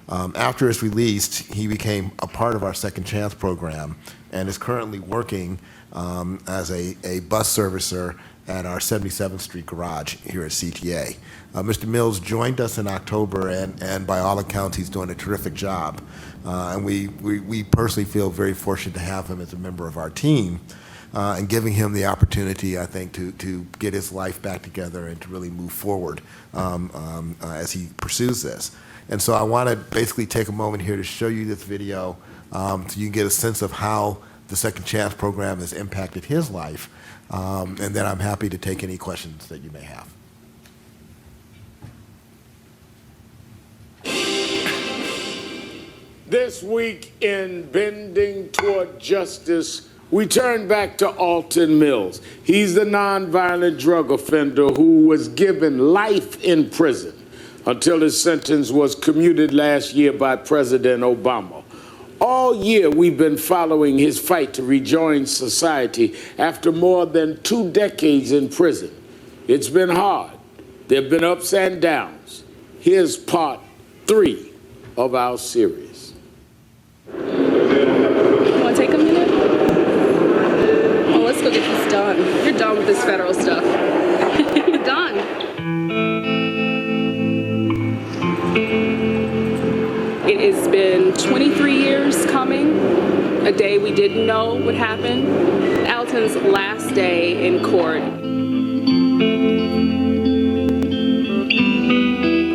After his release, he became a part of our Second Chance program and is currently working as a bus servicer at our 77th Street garage here at CTA. Mr. Mills joined us in October, and by all accounts, he's doing a terrific job. And we personally feel very fortunate to have him as a member of our team and giving him the opportunity, I think, to get his life back together and to really move forward as he pursues this. And so I want to basically take a moment here to show you this video so you can get a sense of how the Second Chance program has impacted his life. And then I'm happy to take any questions that you may have. This week in Bending Toward Justice, we turn back to Alton Mills. He's the nonviolent drug offender who was given life in prison until his sentence was commuted last year by President Obama. All year we've been following his fight to rejoin society after more than 2 decades in prison. It's been hard. There have been ups and downs. Here's part 3 of our series. You want to take a minute? Oh, let's go get this done. You're done with this federal stuff. You're done. It has been 23 years coming, a day we didn't know would happen. Alton's last day in court.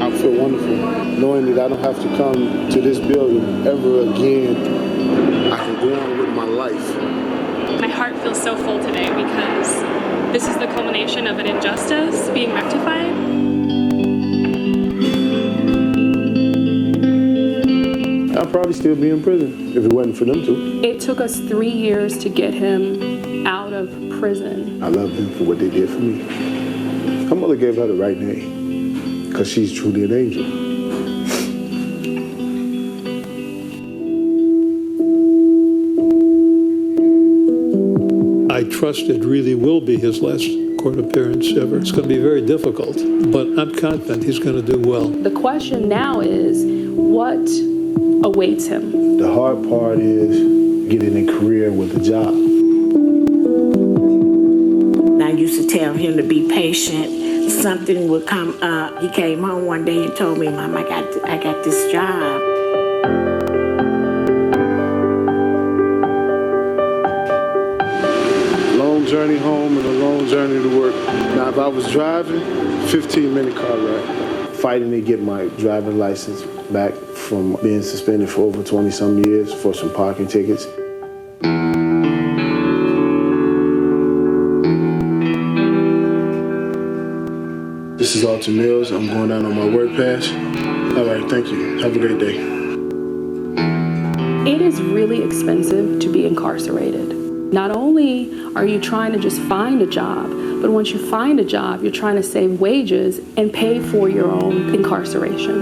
I feel wonderful knowing that I don't have to come to this building ever again. I can go on with my life. My heart feels so full today because this is the culmination of an injustice being rectified. I'll probably still be in prison if it wasn't for them two. It took us 3 years to get him out of prison. I love them for what they did for me. Her mother gave her the right name because she's truly an angel. I trust it really will be his last court appearance ever. It's going to be very difficult, but I'm confident he's going to do well. The question now is, what awaits him? The hard part is getting a career with a job. I used to tell him to be patient. Something would come up. He came home one day and told me, Mom, I got this job. Long journey home and a long journey to work. Now, if I was driving, 15-minute car ride. Fighting to get my driving license back from being suspended for over 20-some years for some parking tickets. This is Alton Mills. I'm going down on my work pass. All right, thank you. Have a great day. It is really expensive to be incarcerated. Not only are you trying to just find a job, but once you find a job, you're trying to save wages and pay for your own incarceration.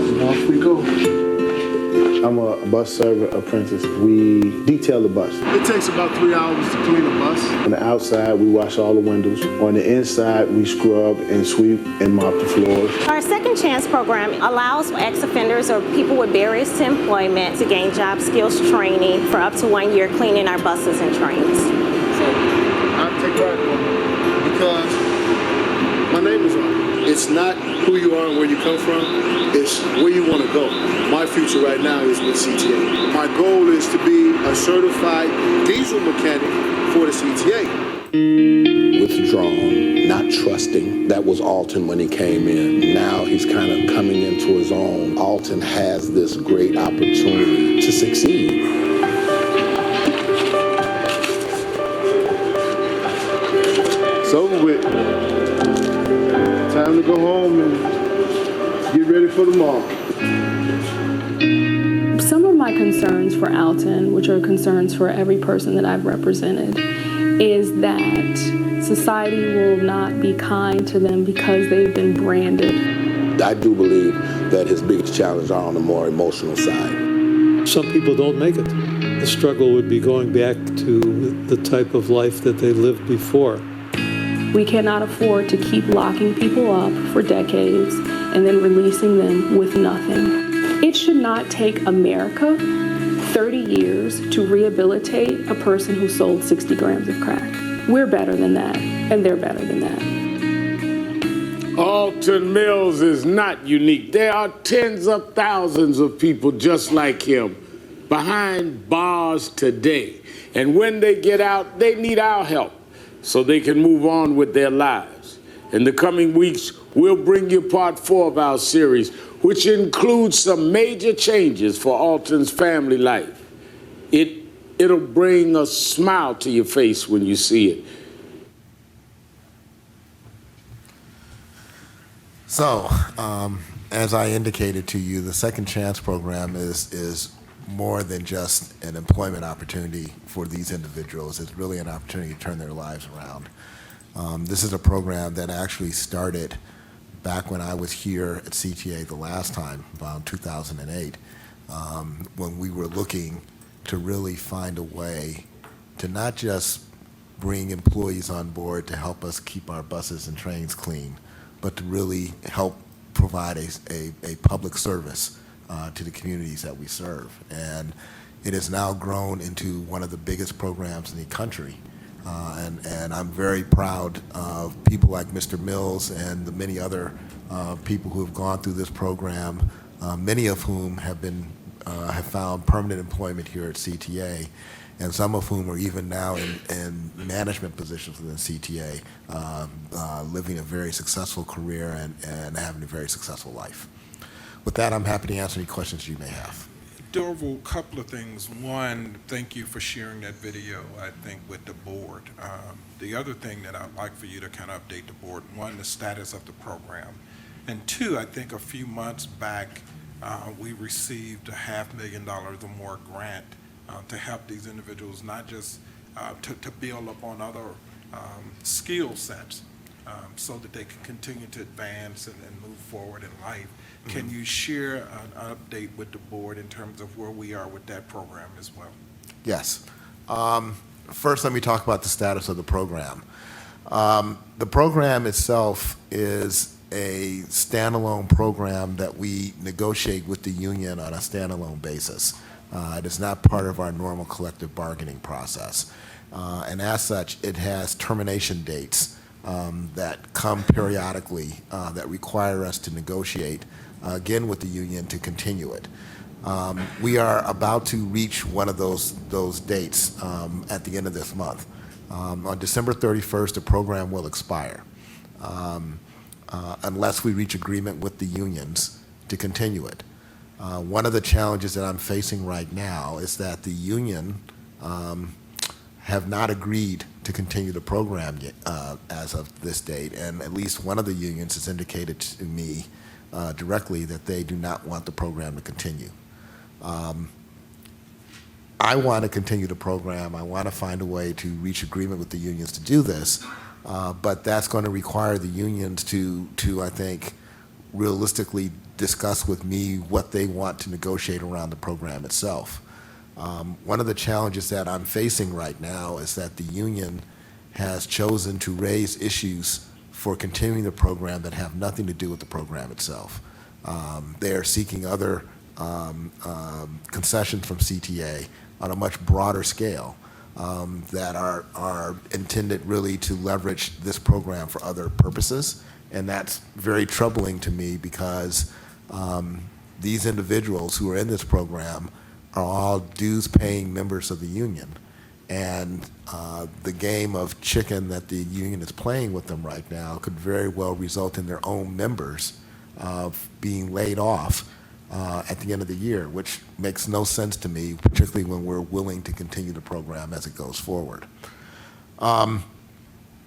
And off we go. I'm a bus server apprentice. We detail the bus. It takes about 3 hours to clean a bus. On the outside, we wash all the windows. On the inside, we scrub and sweep and mop the floors. Our Second Chance program allows ex-offenders or people with barriers to employment to gain job skills training for up to 1 year cleaning our buses and trains. So I take pride in it because my name is on it. It's not who you are and where you come from, it's where you want to go. My future right now is with CTA. My goal is to be a certified diesel mechanic for the CTA. Withdrawn, not trusting. That was Alton when he came in. Now he's kind of coming into his own. Alton has this great opportunity to succeed. It's over with. Time to go home and get ready for tomorrow. Some of my concerns for Alton, which are concerns for every person that I've represented, is that society will not be kind to them because they've been branded. I do believe that his biggest challenges are on the more emotional side. Some people don't make it. The struggle would be going back to the type of life that they lived before. We cannot afford to keep locking people up for decades and then releasing them with nothing. It should not take America 30 years to rehabilitate a person who sold 60 grams of crack. We're better than that, and they're better than that. Alton Mills is not unique. There are tens of thousands of people just like him behind bars today. And when they get out, they need our help so they can move on with their lives. In the coming weeks, we'll bring you part 4 of our series, which includes some major changes for Alton's family life. It'll bring a smile to your face when you see it. So, as I indicated to you, the Second Chance program is more than just an employment opportunity for these individuals. It's really an opportunity to turn their lives around. This is a program that actually started back when I was here at CTA the last time, about 2008, when we were looking to really find a way to not just bring employees on board to help us keep our buses and trains clean, but to really help provide a public service to the communities that we serve. And it has now grown into one of the biggest programs in the country. And I'm very proud of people like Mr. Mills and the many other people who have gone through this program, many of whom have found permanent employment here at CTA, and some of whom are even now in management positions within CTA, living a very successful career and having a very successful life. With that, I'm happy to answer any questions you may have. Dorval, a couple of things. One, thank you for sharing that video, I think, with the board. The other thing that I'd like for you to kind of update the board, one, the status of the program. And two, I think a few months back, we received a $500,000 or more grant to help these individuals, not just to build up on other skill sets so that they can continue to advance and move forward in life. Can you share an update with the board in terms of where we are with that program as well? Yes. First, let me talk about the status of the program. The program itself is a standalone program that we negotiate with the union on a standalone basis. It is not part of our normal collective bargaining process. And as such, it has termination dates that come periodically that require us to negotiate again with the union to continue it. We are about to reach one of those dates at the end of this month. On December 31st, the program will expire unless we reach agreement with the unions to continue it. One of the challenges that I'm facing right now is that the union have not agreed to continue the program yet, as of this date, and at least one of the unions has indicated to me directly that they do not want the program to continue. I want to continue the program. I want to find a way to reach agreement with the unions to do this, but that's going to require the unions to I think, realistically discuss with me what they want to negotiate around the program itself. One of the challenges that I'm facing right now is that the union has chosen to raise issues for continuing the program that have nothing to do with the program itself. They are seeking other concessions from CTA on a much broader scale that are intended really to leverage this program for other purposes. And that's very troubling to me because these individuals who are in this program are all dues-paying members of the union. And the game of chicken that the union is playing with them right now could very well result in their own members being laid off at the end of the year, which makes no sense to me, particularly when we're willing to continue the program as it goes forward.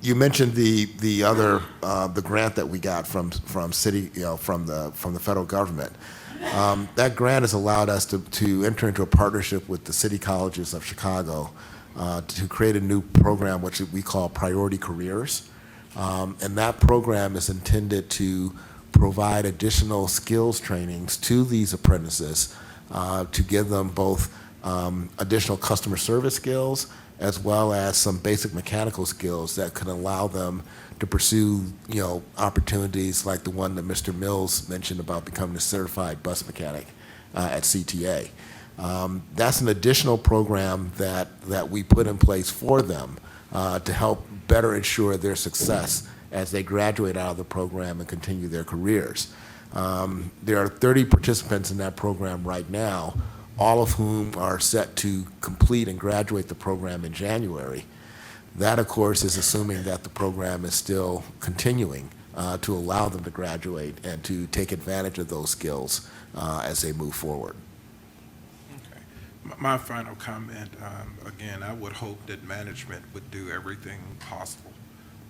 You mentioned the other the grant that we got from city, from the federal government. That grant has allowed us to enter into a partnership with the city colleges of Chicago to create a new program which we call Priority Careers. And that program is intended to provide additional skills trainings to these apprentices to give them both additional customer service skills as well as some basic mechanical skills that can allow them to pursue, opportunities like the one that Mr. Mills mentioned about becoming a certified bus mechanic at CTA. That's an additional program that we put in place for them to help better ensure their success as they graduate out of the program and continue their careers. There are 30 participants in that program right now, all of whom are set to complete and graduate the program in January. That, of course, is assuming that the program is still continuing to allow them to graduate and to take advantage of those skills as they move forward. Okay. My final comment, again, I would hope that management would do everything possible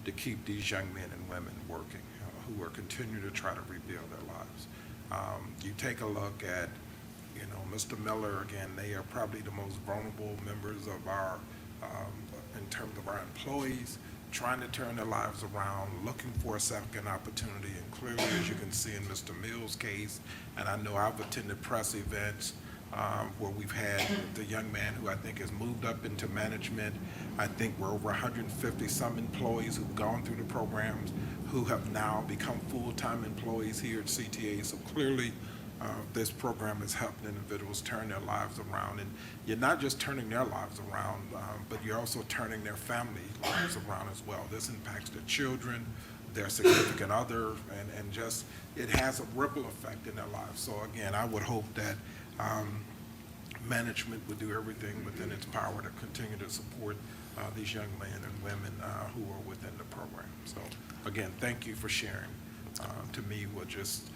to keep these young men and women working who are continuing to try to rebuild their lives. You take a look at, Mr. Miller, again, they are probably the most vulnerable members of our, in terms of our employees. trying to turn their lives around, looking for a second opportunity. And clearly, as you can see in Mr. Mills' case, and I know I've attended press events where we've had the young man who I think has moved up into management. I think we're over 150 some employees who've gone through the programs who have now become full-time employees here at CTA. So clearly, this program has helped individuals turn their lives around. And you're not just turning their lives around, but you're also turning their family lives around as well. This impacts their children, their significant other, and just, it has a ripple effect in their lives. So again, I would hope that management would do everything within its power to continue to support these young men and women who are within the program. So again, thank you for sharing. To me, was just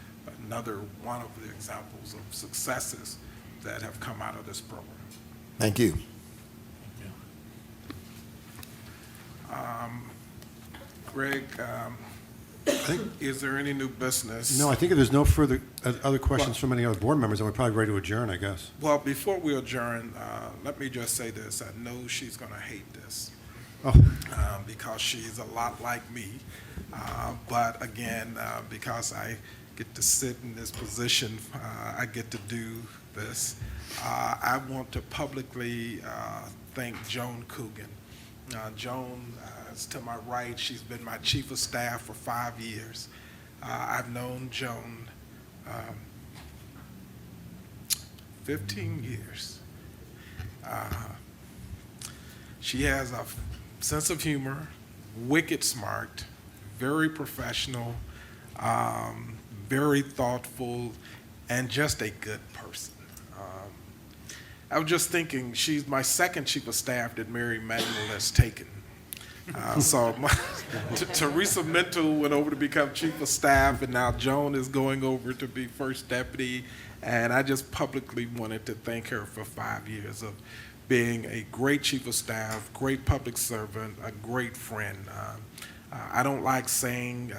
another one of the examples of successes that have come out of this program. Thank you. Greg, is there any new business? No, I think if there's no further other questions from any other board members, then we're probably ready to adjourn, I guess. Well, before we adjourn, let me just say this. I know she's going to hate this because she's a lot like me. But again, because I get to sit in this position, I get to do this. I want to publicly thank Joan Coogan. Joan is to my right. She's been my chief of staff for 5 years. I've known Joan 15 years. She has a sense of humor, wicked smart, very professional, very thoughtful, and just a good person. I was just thinking, she's my second chief of staff that Mary Manuel has taken. So Teresa Mintle went over to become chief of staff, and now Joan is going over to be first deputy. And I just publicly wanted to thank her for 5 years of being a great chief of staff, great public servant, a great friend. I don't like saying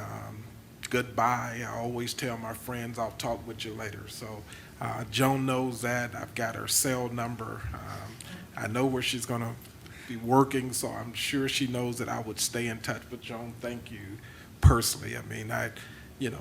goodbye. I always tell my friends, I'll talk with you later. So Joan knows that. I've got her cell number. I know where she's going to be working, so I'm sure she knows that I would stay in touch. But Joan, thank you personally. I mean,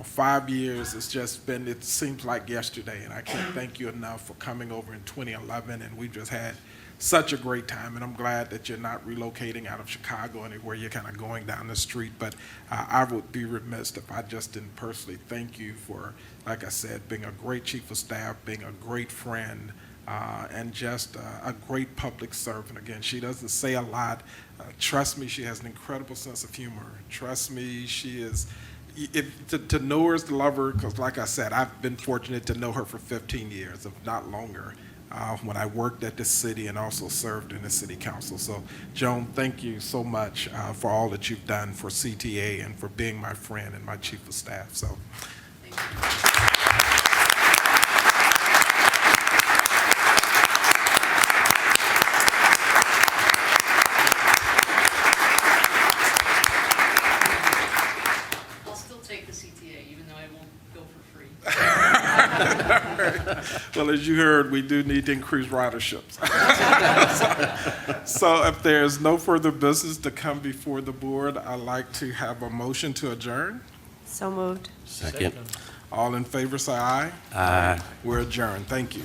5 years, it's just been, it seems like yesterday, and I can't thank you enough for coming over in 2011, and we've just had such a great time, and I'm glad that you're not relocating out of Chicago anywhere. You're kind of going down the street, but I would be remiss if I just didn't personally thank you for, like I said, being a great chief of staff, being a great friend, and just a great public servant. Again, she doesn't say a lot. Trust me, she has an incredible sense of humor. Trust me, she is, to know her is to love her, because like I said, I've been fortunate to know her for 15 years, if not longer, when I worked at the city and also served in the city council. So Joan, thank you so much for all that you've done for CTA and for being my friend and my chief of staff. So. I'll still take the CTA, even though I won't go for free. Well, as you heard, we do need to increase riderships. So if there's no further business to come before the board, I'd like to have a motion to adjourn. So moved. Second. All in favor, say aye. Aye. We're adjourned. Thank you.